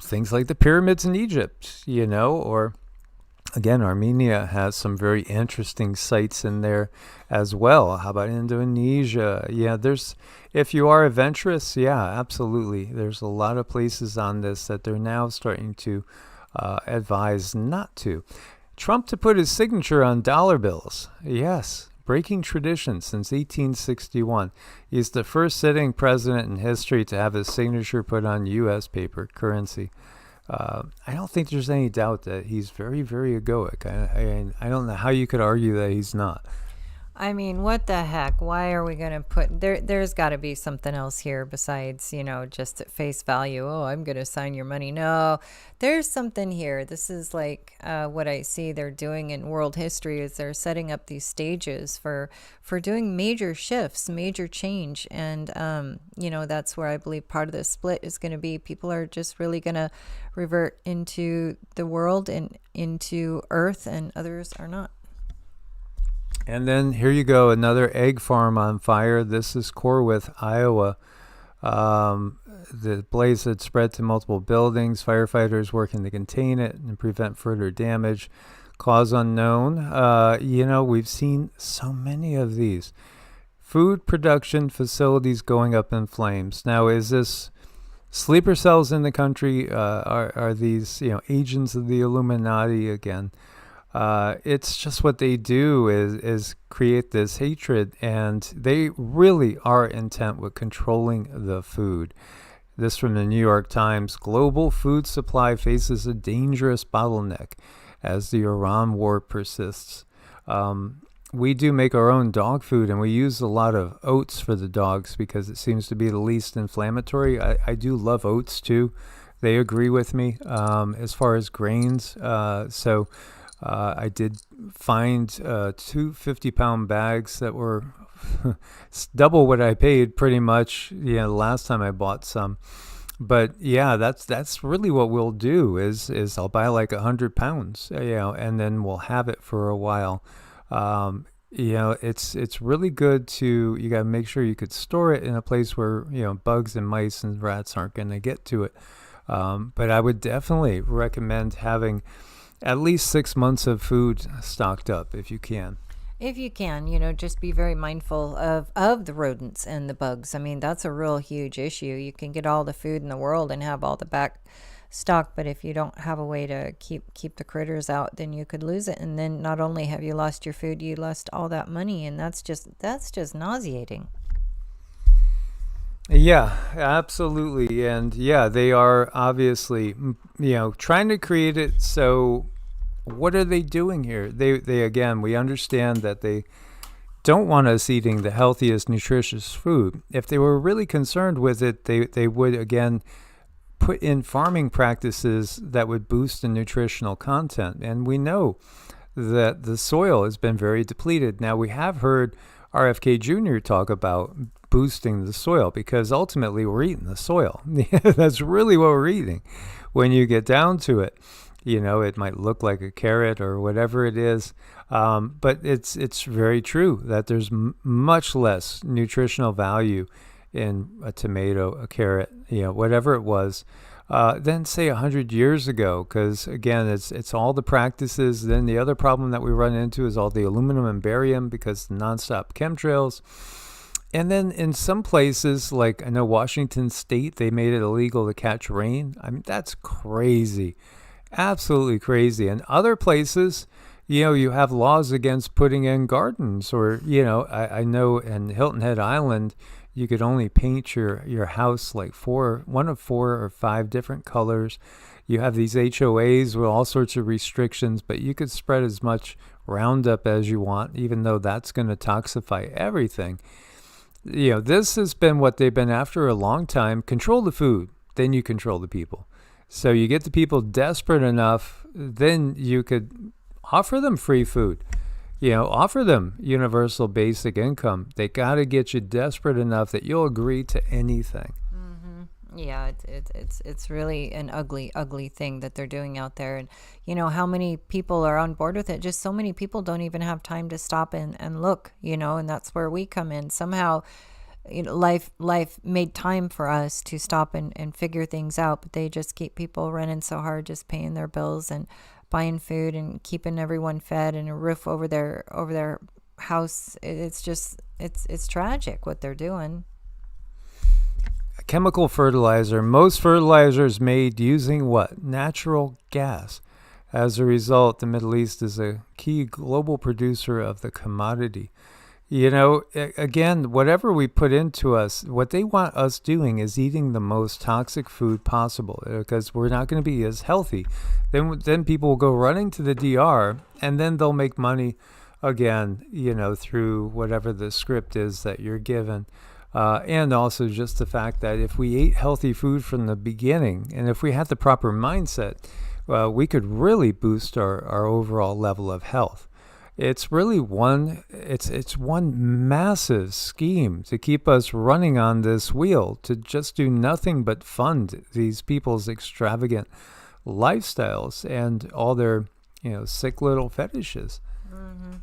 things like the pyramids in Egypt, or again, Armenia has some very interesting sites in there as well. How about Indonesia? Yeah, if you are adventurous, yeah, absolutely. There's a lot of places on this that they're now starting to advise not to. Trump to put his signature on dollar bills. Yes. Breaking tradition since 1861. He's the first sitting president in history to have his signature put on U.S. paper currency. I don't think there's any doubt that he's very, very egoic. I don't know how you could argue that he's not. I mean, what the heck? Why are we going to put there's got to be something else here besides, just at face value. Oh, I'm going to sign your money. No, there's something here. This is like what I see they're doing in world history is they're setting up these stages for doing major shifts, major change. And, that's where I believe part of the split is going to be. People are just really going to revert into the world and into Earth, and others are not. And then here you go, another egg farm on fire. This is Corwith, Iowa. The blaze had spread to multiple buildings. Firefighters working to contain it and prevent further damage. Cause unknown. We've seen so many of these. Food production facilities going up in flames. Now, is this sleeper cells in the country? Are these agents of the Illuminati again? It's just what they do is create this hatred, and they really are intent with controlling the food. This from the New York Times. Global food supply faces a dangerous bottleneck as the Iran war persists. We do make our own dog food, and we use a lot of oats for the dogs because it seems to be the least inflammatory. I do love oats too. They agree with me as far as grains. I did find 2 50-pound bags that were double what I paid pretty much, the last time I bought some. But yeah, that's really what we'll do is I'll buy like 100 pounds, and then we'll have it for a while. It's really good you got to make sure you could store it in a place where, bugs and mice and rats aren't going to get to it. But I would definitely recommend having at least 6 months of food stocked up if you can. If you can, just be very mindful of the rodents and the bugs. I mean, that's a real huge issue. You can get all the food in the world and have all the back stock, but if you don't have a way to keep the critters out, then you could lose it. And then not only have you lost your food, you lost all that money, and that's just nauseating. Yeah, absolutely. And yeah, they are obviously, trying to create it. So what are they doing here? They again, we understand that they don't want us eating the healthiest, nutritious food. If they were really concerned with it, they would, again, put in farming practices that would boost the nutritional content. And we know that the soil has been very depleted. Now, we have heard RFK Jr. talk about boosting the soil because ultimately we're eating the soil. That's really what we're eating. When you get down to it, it might look like a carrot or whatever it is, but it's very true that there's much less nutritional value in a tomato, a carrot, whatever it was, than say 100 years ago. Because again, it's all the practices. Then the other problem that we run into is all the aluminum and barium because the nonstop chemtrails. And then in some places, like I know Washington State, they made it illegal to catch rain. I mean, that's crazy. Absolutely crazy. And other places, you have laws against putting in gardens or, I know in Hilton Head Island, you could only paint your house like one of 4 or 5 different colors. You have these HOAs with all sorts of restrictions, but you could spread as much Roundup as you want, even though that's going to toxify everything. This has been what they've been after a long time. Control the food, then you control the people. So you get the people desperate enough, then you could offer them free food. Offer them universal basic income. They got to get you desperate enough that you'll agree to anything. Mm-hmm. Yeah, it's really an ugly thing that they're doing out there. And how many people are on board with it? Just so many people don't even have time to stop and look, and that's where we come in. Somehow, life made time for us to stop and figure things out, but they just keep people running so hard, just paying their bills and buying food and keeping everyone fed and a roof over their house. It's tragic what they're doing. Chemical fertilizer. Most fertilizers made using what? Natural gas. As a result, the Middle East is a key global producer of the commodity. Again, whatever we put into us, what they want us doing is eating the most toxic food possible because we're not going to be as healthy. Then people will go running to the DR and then they'll make money again, through whatever the script is that you're given. And also just the fact that if we ate healthy food from the beginning, and if we had the proper mindset, we could really boost our overall level of health. It's really one massive scheme to keep us running on this wheel, to just do nothing but fund these people's extravagant lifestyles and all their, sick little fetishes. Mm-hmm.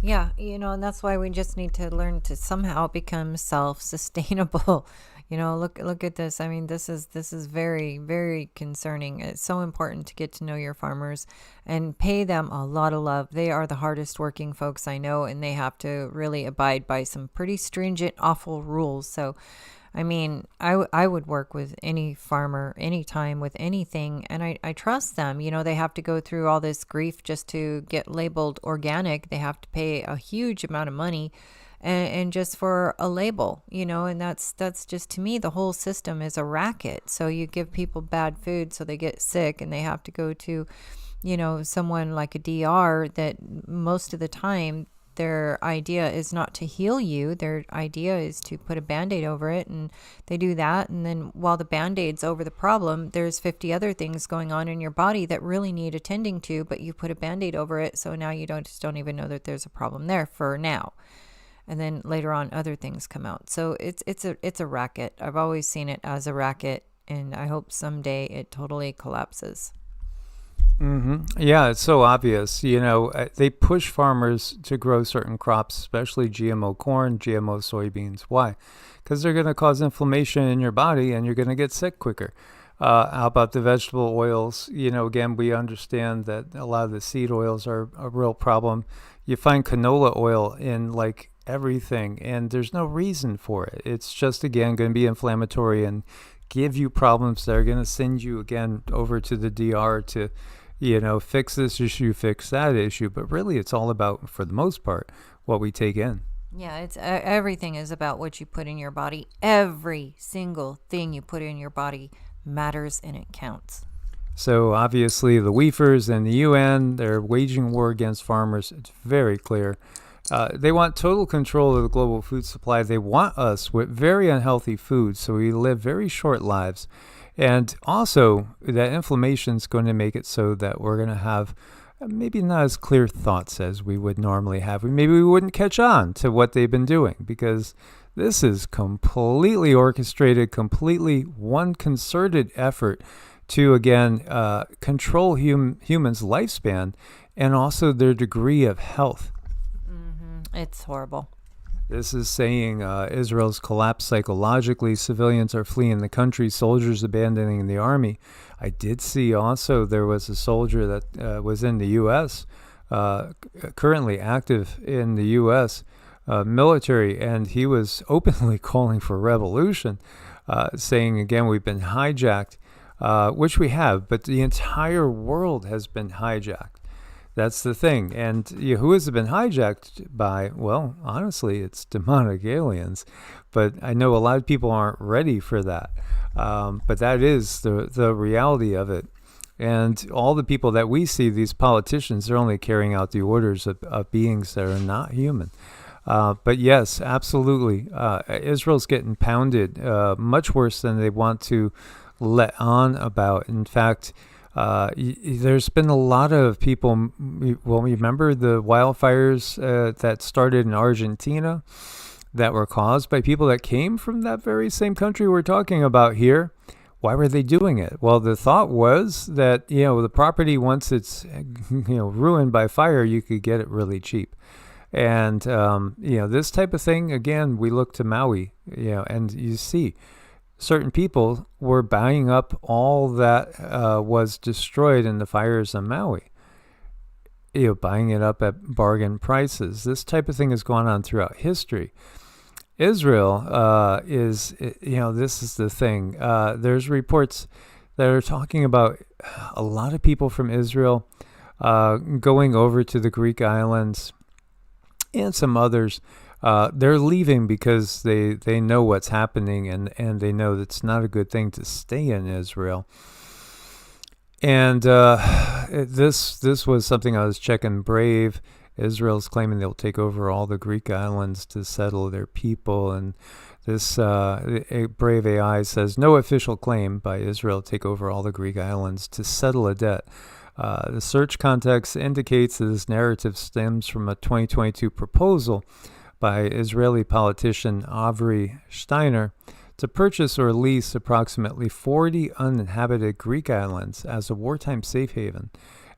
Yeah, and that's why we just need to learn to somehow become self-sustainable. Look at this. I mean, this is very, very concerning. It's so important to get to know your farmers and pay them a lot of love. They are the hardest working folks I know, and they have to really abide by some pretty stringent, awful rules. So, I mean, I would work with any farmer anytime with anything, and I trust them. They have to go through all this grief just to get labeled organic. They have to pay a huge amount of money and just for a label, and that's just, to me, the whole system is a racket. So you give people bad food so they get sick, and they have to go to, someone like a DR that most of the time their idea is not to heal you. Their idea is to put a Band-Aid over it, and they do that. And then while the Band-Aid's over the problem, there's 50 other things going on in your body that really need attending to, but you put a Band-Aid over it. So now you don't even know that there's a problem there for now. And then later on, other things come out. So it's a racket. I've always seen it as a racket, and I hope someday it totally collapses. Mm-hmm. Yeah, it's so obvious. They push farmers to grow certain crops, especially GMO corn, GMO soybeans. Why? Because they're going to cause inflammation in your body, and you're going to get sick quicker. How about the vegetable oils? Again, we understand that a lot of the seed oils are a real problem. You find canola oil in like everything, and there's no reason for it. It's just, again, going to be inflammatory and give you problems that are going to send you again over to the DR to fix this issue, fix that issue. But really, it's all about, for the most part, what we take in. Yeah, it's everything is about what you put in your body. Every single thing you put in your body matters, and it counts. So obviously, the WEFers and the UN, they're waging war against farmers. It's very clear. They want total control of the global food supply. They want us with very unhealthy food, so we live very short lives. And also, that inflammation is going to make it so that we're going to have maybe not as clear thoughts as we would normally have. Maybe we wouldn't catch on to what they've been doing, because this is completely orchestrated, completely one concerted effort to, again, control humans' lifespan and also their degree of health. It's horrible. This is saying Israel's collapsed psychologically. Civilians are fleeing the country. Soldiers abandoning the army. I did see also there was a soldier that was in the U.S., currently active in the U.S. Military, and he was openly calling for revolution, saying, again, we've been hijacked, which we have, but the entire world has been hijacked. That's the thing. And who has it been hijacked by? Well, honestly, it's demonic aliens. But I know a lot of people aren't ready for that. But that is the reality of it. And all the people that we see, these politicians, they're only carrying out the orders of beings that are not human. But yes, absolutely. Israel's getting pounded much worse than they want to let on about. In fact, there's been a lot of people, well, remember the wildfires that started in Argentina that were caused by people that came from that very same country we're talking about here? Why were they doing it? Well, the thought was that, the property, once it's, ruined by fire, you could get it really cheap. And, this type of thing, again, we look to Maui, and you see certain people were buying up all that was destroyed in the fires on Maui, buying it up at bargain prices. This type of thing has gone on throughout history. Israel this is the thing. There's reports that are talking about a lot of people from Israel going over to the Greek islands and some others. They're leaving because they know what's happening, and they know it's not a good thing to stay in Israel. And this was something I was checking Brave, Israel's claiming they'll take over all the Greek islands to settle their people. And this Brave AI says, no official claim by Israel to take over all the Greek islands to settle a debt. The search context indicates that this narrative stems from a 2022 proposal by Israeli politician Avri Steiner to purchase or lease approximately 40 uninhabited Greek islands as a wartime safe haven,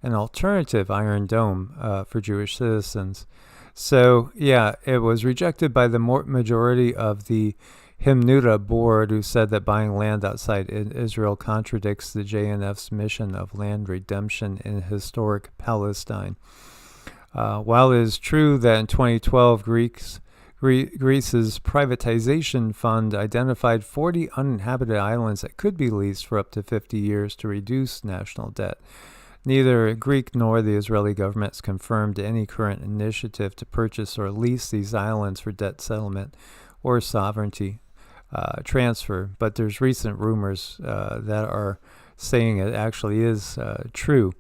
an alternative Iron Dome for Jewish citizens. So, yeah, it was rejected by the majority of the Himnuda board, who said that buying land outside Israel contradicts the JNF's mission of land redemption in historic Palestine. While it is true that in 2012, Greece's privatization fund identified 40 uninhabited islands that could be leased for up to 50 years to reduce national debt, neither Greek nor the Israeli governments confirmed any current initiative to purchase or lease these islands for debt settlement or sovereignty transfer. But there's recent rumors that are saying it actually is true.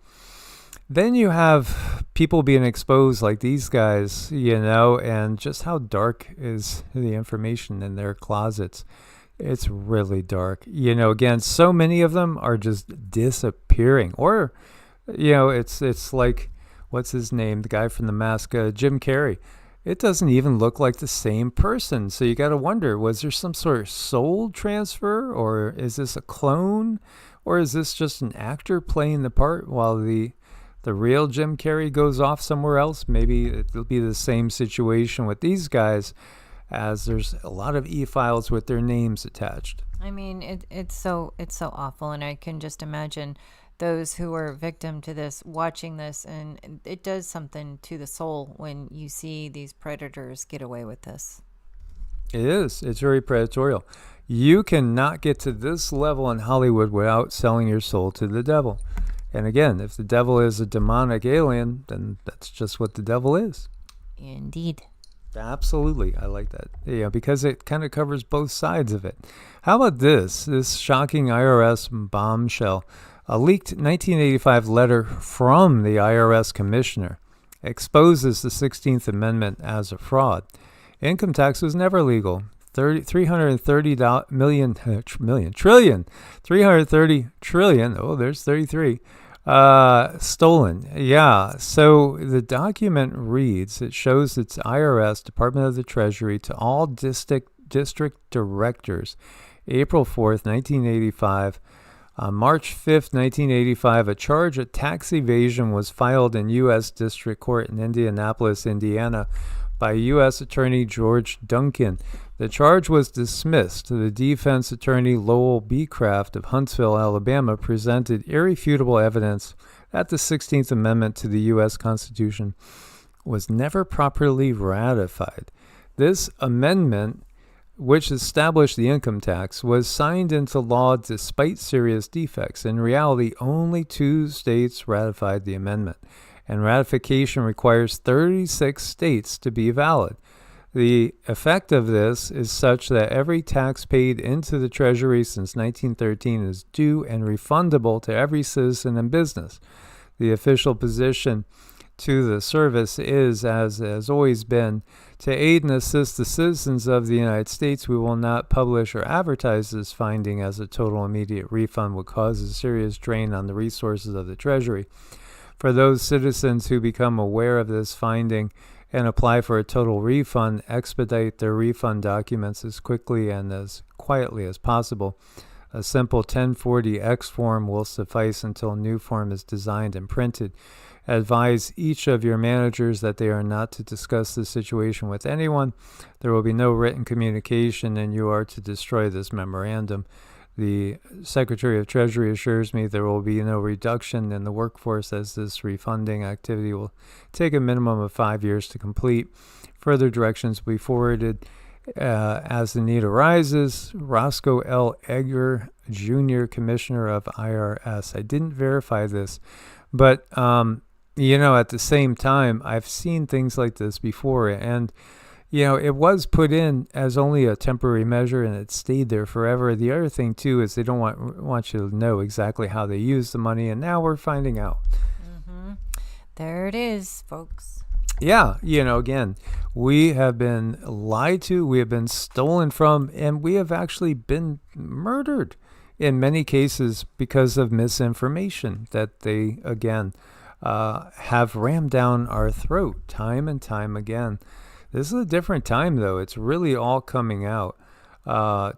Then you have people being exposed like these guys, and just how dark is the information in their closets. It's really dark. Again, so many of them are just disappearing. Or, it's like, what's his name? The guy from The Mask, Jim Carrey. It doesn't even look like the same person. So you got to wonder, was there some sort of soul transfer? Or is this a clone? Or is this just an actor playing the part while the real Jim Carrey goes off somewhere else? Maybe it'll be the same situation with these guys, as there's a lot of e-files with their names attached. I mean, it's so awful, and I can just imagine those who are victim to this watching this, and it does something to the soul when you see these predators get away with this. It is. It's very predatorial. You cannot get to this level in Hollywood without selling your soul to the devil. And again, if the devil is a demonic alien, then that's just what the devil is. Indeed. Absolutely. I like that. Yeah, because it kind of covers both sides of it. How about this shocking IRS bombshell? A leaked 1985 letter from the IRS commissioner exposes the 16th Amendment as a fraud. Income tax was never legal. 330 trillion. Oh, there's 33. Stolen. Yeah. So the document reads, it shows its IRS, Department of the Treasury, to all district directors, April 4th, 1985. On March 5th, 1985, a charge of tax evasion was filed in U.S. District Court in Indianapolis, Indiana, by U.S. Attorney George Duncan. The charge was dismissed. The defense attorney Lowell B. Craft of Huntsville, Alabama, presented irrefutable evidence that the 16th Amendment to the U.S. Constitution was never properly ratified. This amendment, which established the income tax, was signed into law despite serious defects. In reality, only 2 states ratified the amendment, and ratification requires 36 states to be valid. The effect of this is such that every tax paid into the Treasury since 1913 is due and refundable to every citizen and business. The official position to the service is, as has always been, to aid and assist the citizens of the United States. We will not publish or advertise this finding, as a total immediate refund would cause a serious drain on the resources of the Treasury. For those citizens who become aware of this finding and apply for a total refund, expedite their refund documents as quickly and as quietly as possible. A simple 1040X form will suffice until a new form is designed and printed. Advise each of your managers that they are not to discuss this situation with anyone. There will be no written communication, and you are to destroy this memorandum. The Secretary of Treasury assures me there will be no reduction in the workforce, as this refunding activity will take a minimum of 5 years to complete. Further directions will be forwarded as the need arises. Roscoe L. Egger, Jr., Commissioner of IRS. I didn't verify this, but, at the same time, I've seen things like this before, and it was put in as only a temporary measure, and it stayed there forever. The other thing, too, is they don't want you to know exactly how they use the money, and now we're finding out. Mm-hmm. There it is, folks. Yeah, again, we have been lied to, we have been stolen from, and we have actually been murdered in many cases because of misinformation that they, again, have rammed down our throat time and time again. This is a different time, though. It's really all coming out.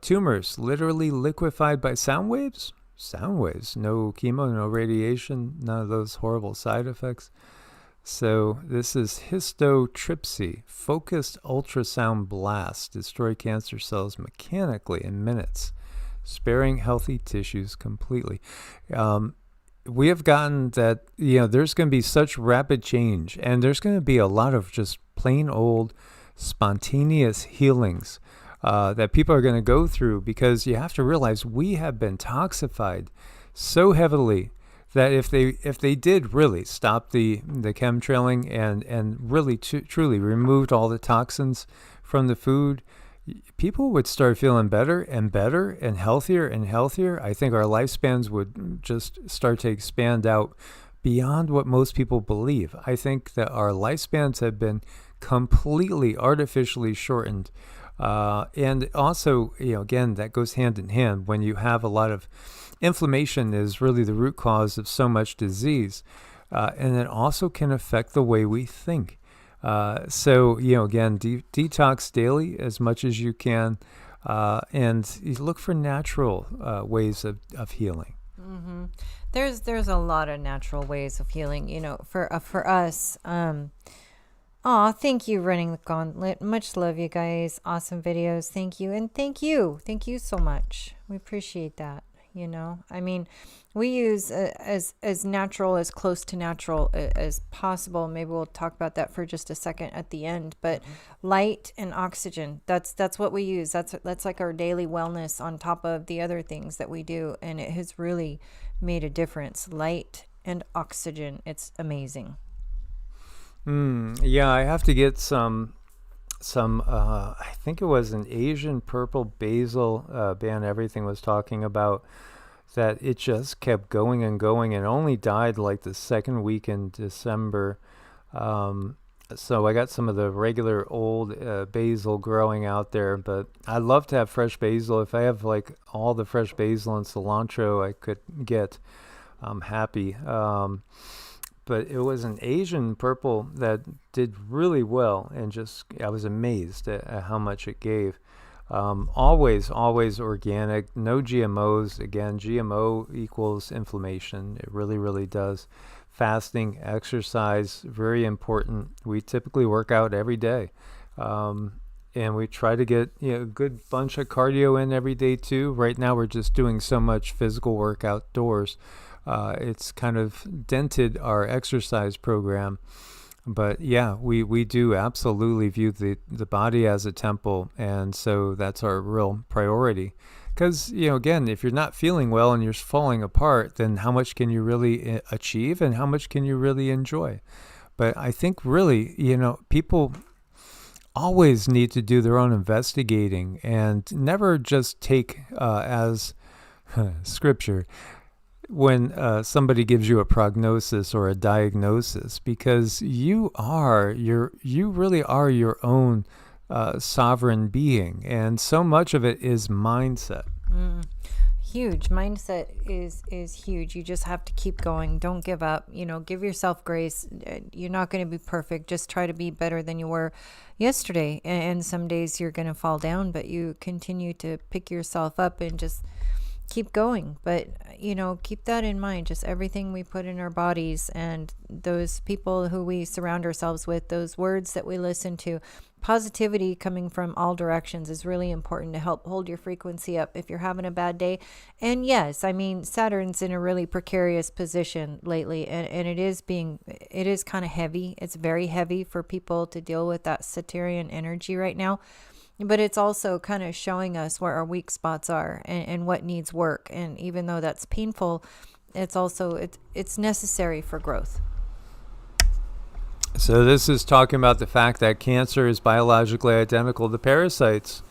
Tumors literally liquefied by sound waves. Sound waves. No chemo, no radiation, none of those horrible side effects. So this is histotripsy, focused ultrasound blast, destroy cancer cells mechanically in minutes, sparing healthy tissues completely. We have gotten that, there's going to be such rapid change, and there's going to be a lot of just plain old spontaneous healings that people are going to go through, because you have to realize we have been toxified so heavily that if they did really stop the chemtrailing and really truly removed all the toxins from the food, people would start feeling better and better and healthier. I think our lifespans would just start to expand out beyond what most people believe. I think that our lifespans have been completely artificially shortened. And also, again, that goes hand in hand. When you have a lot of inflammation is really the root cause of so much disease. And it also can affect the way we think. So, again, detox daily as much as you can, and you look for natural ways of healing. Mm-hmm. There's a lot of natural ways of healing, for us. Thank you, Running the Gauntlet. Much love, you guys. Awesome videos. Thank you. And thank you so much. We appreciate that. I mean, we use as natural, as close to natural as possible. Maybe we'll talk about that for just a second at the end, but light and oxygen, that's what we use. That's like our daily wellness on top of the other things that we do. And it has really made a difference. Light and oxygen. It's amazing. Yeah, I have to get some I think it was an Asian purple basil band everything was talking about, that it just kept going and going, and only died like the second week in December. So I got some of the regular old basil growing out there, but I love to have fresh basil. If I have like all the fresh basil and cilantro I could get, I'm happy. But it was an Asian purple that did really well, and I was amazed at how much it gave. Always organic, no GMOs. Again, GMO equals inflammation. It really, really does. Fasting, exercise, very important. We typically work out every day. And we try to get a good bunch of cardio in every day too. Right now we're just doing so much physical work outdoors. It's kind of dented our exercise program. But yeah, we do absolutely view the body as a temple, and so that's our real priority. Because, again, if you're not feeling well and you're falling apart, then how much can you really achieve, and how much can you really enjoy? But I think really, people always need to do their own investigating and never just take as scripture when somebody gives you a prognosis or a diagnosis, because you really are your own sovereign being, and so much of it is mindset. Huge. Mindset is huge. You just have to keep going. Don't give up. Give yourself grace. You're not going to be perfect. Just try to be better than you were yesterday. And some days you're going to fall down, but you continue to pick yourself up and just keep going. But keep that in mind. Just everything we put in our bodies, and those people who we surround ourselves with, those words that we listen to, positivity coming from all directions is really important to help hold your frequency up if you're having a bad day. And yes, I mean, Saturn's in a really precarious position lately, and it is kind of heavy. It's very heavy for people to deal with that Saturnian energy right now. But it's also kind of showing us where our weak spots are and what needs work. And even though that's painful, it's also it's necessary for growth. So this is talking about the fact that cancer is biologically identical to parasites.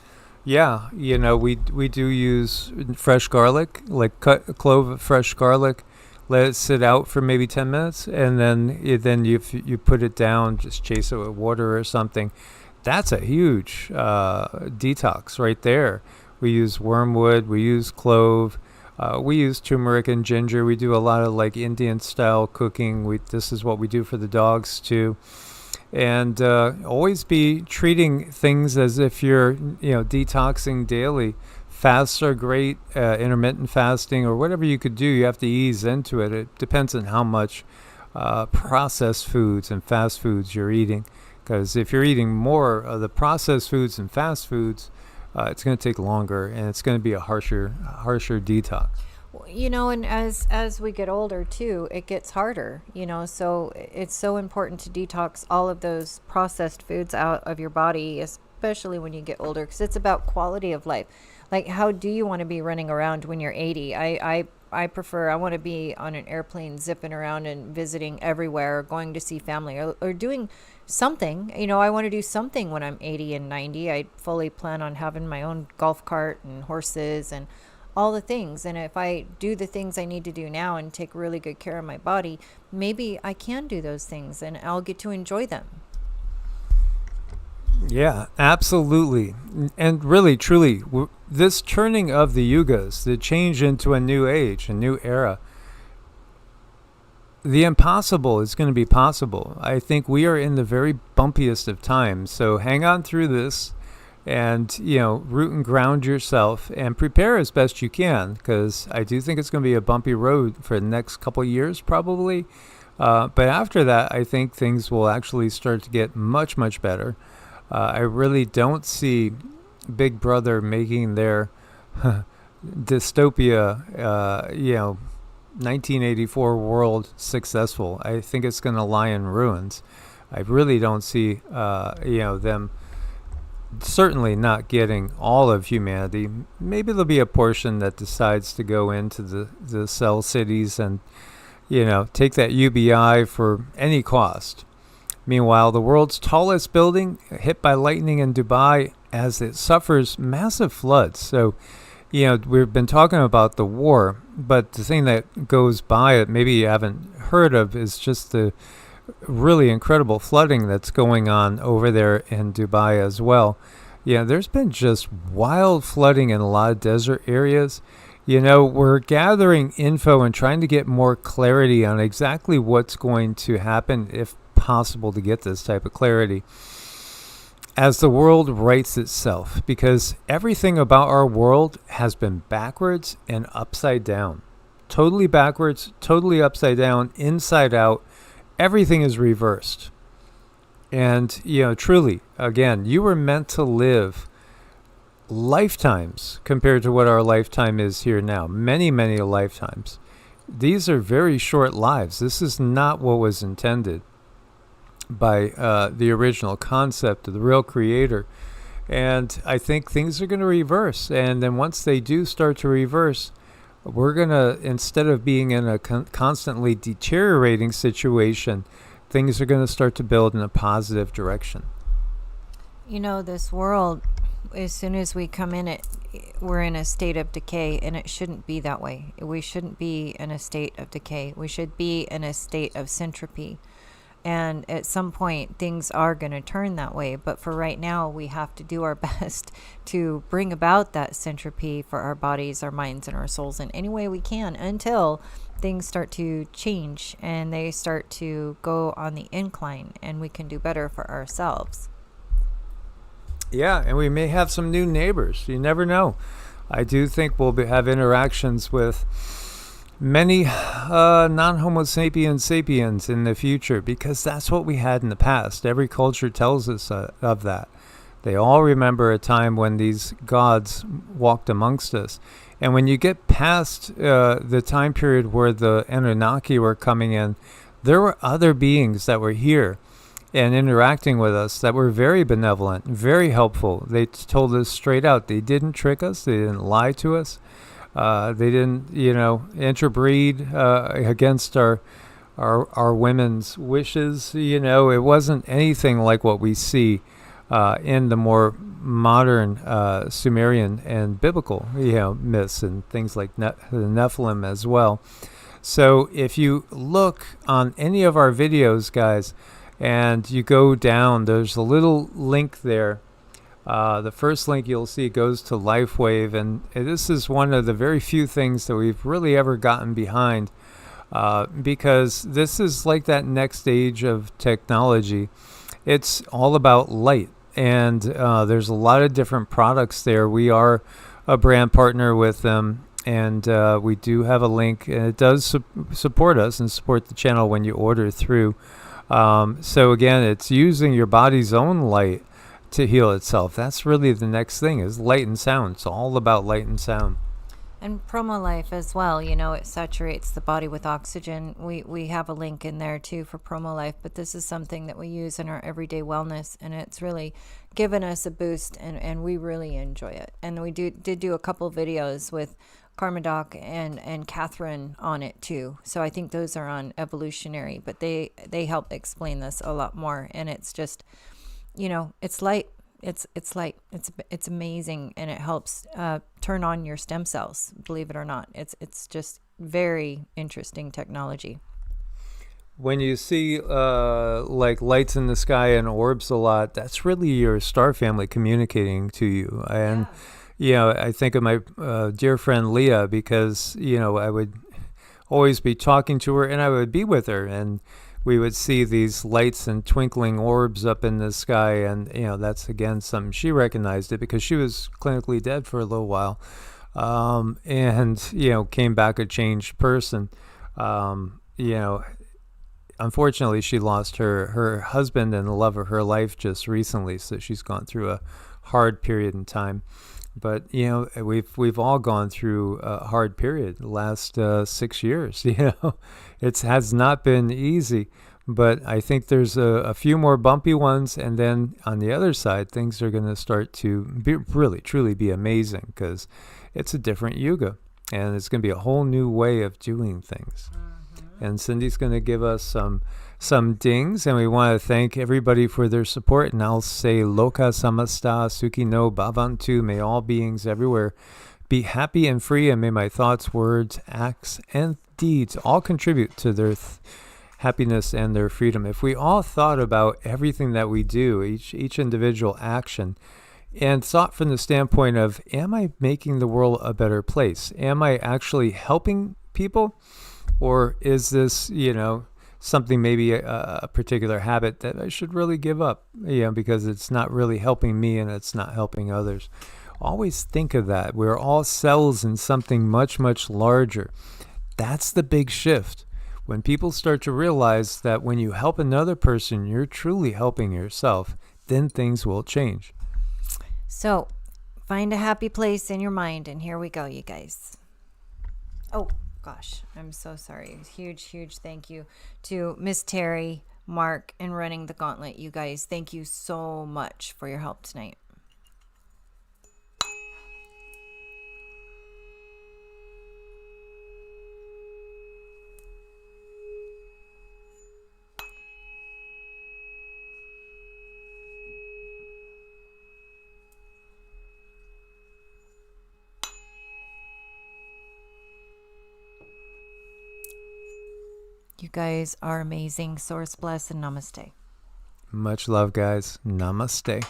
Yeah, we do use fresh garlic, like cut a clove of fresh garlic, let it sit out for maybe 10 minutes, and then you put it down, just chase it with water or something. That's a huge detox right there. We use wormwood, we use clove, we use turmeric and ginger. We do a lot of like Indian style cooking. This is what we do for the dogs too. And always be treating things as if you're, detoxing daily. Fasts are great, intermittent fasting or whatever you could do. You have to ease into it. It depends on how much processed foods and fast foods you're eating. Because if you're eating more of the processed foods and fast foods, it's going to take longer, and it's going to be a harsher detox. And as we get older too, it gets harder, so it's so important to detox all of those processed foods out of your body, especially when you get older, because it's about quality of life. Like, how do you want to be running around when you're 80? I want to be on an airplane zipping around and visiting everywhere, going to see family, or doing something. I want to do something when I'm 80 and 90. I fully plan on having my own golf cart and horses and all the things. And if I do the things I need to do now and take really good care of my body, maybe I can do those things and I'll get to enjoy them. Yeah, absolutely. And really, truly, this turning of the yugas, the change into a new age, a new era, the impossible is going to be possible. I think we are in the very bumpiest of times. So hang on through this and, root and ground yourself and prepare as best you can, because I do think it's going to be a bumpy road for the next couple of years probably. But after that, I think things will actually start to get much, much better. I really don't see Big Brother making their dystopia, 1984 world successful. I think it's going to lie in ruins. I really don't see, them certainly not getting all of humanity. Maybe there'll be a portion that decides to go into the cell cities and, take that UBI for any cost. Meanwhile, the world's tallest building hit by lightning in Dubai as it suffers massive floods. So, we've been talking about the war, but the thing that goes by it, maybe you haven't heard of, is just the really incredible flooding that's going on over there in Dubai as well. There's been just wild flooding in a lot of desert areas. We're gathering info and trying to get more clarity on exactly what's going to happen, if possible, to get this type of clarity as the world rights itself, because everything about our world has been backwards and upside down. Totally backwards, totally upside down, inside out. Everything is reversed. And, truly, again, you were meant to live lifetimes compared to what our lifetime is here now. Many, many lifetimes. These are very short lives. This is not what was intended by the original concept of the real creator. And I think things are going to reverse. And then once they do start to reverse, we're going to, instead of being in a constantly deteriorating situation, things are going to start to build in a positive direction. This world, as soon as we come in it, we're in a state of decay, and it shouldn't be that way. We shouldn't be in a state of decay. We should be in a state of syntropy. And at some point, things are going to turn that way. But for right now, we have to do our best to bring about that syntropy for our bodies, our minds, and our souls in any way we can, until things start to change and they start to go on the incline and we can do better for ourselves. Yeah, and we may have some new neighbors. You never know. I do think we'll have interactions with many non-Homo sapiens in the future, because that's what we had in the past. Every culture tells us of that. They all remember a time when these gods walked amongst us. And when you get past the time period where the Anunnaki were coming in, there were other beings that were here and interacting with us that were very benevolent, very helpful. They told us straight out. They didn't trick us. They didn't lie to us. They didn't, interbreed against our women's wishes. It wasn't anything like what we see in the more modern Sumerian and biblical, myths and things like the Nephilim as well. So if you look on any of our videos, guys, and you go down, there's a little link there. The first link you'll see goes to LifeWave, and this is one of the very few things that we've really ever gotten behind, because this is like that next stage of technology. It's all about light, and there's a lot of different products there. We are a brand partner with them, and we do have a link, and it does support us and support the channel when you order through. So again, it's using your body's own light to heal itself. That's really the next thing, is light and sound. It's all about light and sound. And Promo Life as well, you know, it saturates the body with oxygen. We have a link in there too for Promo Life, but this is something that we use in our everyday wellness, and it's really given us a boost, and we really enjoy it. And we did do a couple videos with Karma Doc and Catherine on it too. So I think those are on Evolutionary, but they help explain this a lot more. And it's just, you know, it's light. It's light. It's amazing, and it helps turn on your stem cells. Believe it or not, it's just very interesting technology. When you see like lights in the sky and orbs a lot, that's really your star family communicating to you. And you know, I think of my dear friend Leah, because you know, I would always be talking to her, and I would be with her, and we would see these lights and twinkling orbs up in the sky, and you know, that's again something she recognized it, because she was clinically dead for a little while, and you know, came back a changed person. You know, unfortunately, she lost her husband and the love of her life just recently, so she's gone through a hard period in time. But you know, we've all gone through a hard period the last 6 years. You know, it has not been easy, but I think there's a few more bumpy ones, and then on the other side, things are going to start to be really, truly be amazing, because it's a different yuga, and it's going to be a whole new way of doing things. And Cindy's going to give us some dings, and we want to thank everybody for their support. And I'll say Loka Samasta Suki no Bhavantu. May all beings everywhere be happy and free, and may my thoughts, words, acts, and deeds all contribute to their happiness and their freedom. If we all thought about everything that we do, each individual action, and thought from the standpoint of, am I making the world a better place? Am I actually helping people? Or is this, you know, something, maybe a particular habit that I should really give up, you know, because it's not really helping me and it's not helping others? Always think of that. We're all cells in something much, much larger. That's the big shift. When people start to realize that when you help another person, you're truly helping yourself, then things will change. So find a happy place in your mind, and here we go, you guys. Oh, gosh, I'm so sorry. Huge thank you to Miss Terry, Mark, and Running the Gauntlet. You guys, thank you so much for your help tonight. You guys are amazing. Source bless and namaste. Much love, guys. Namaste.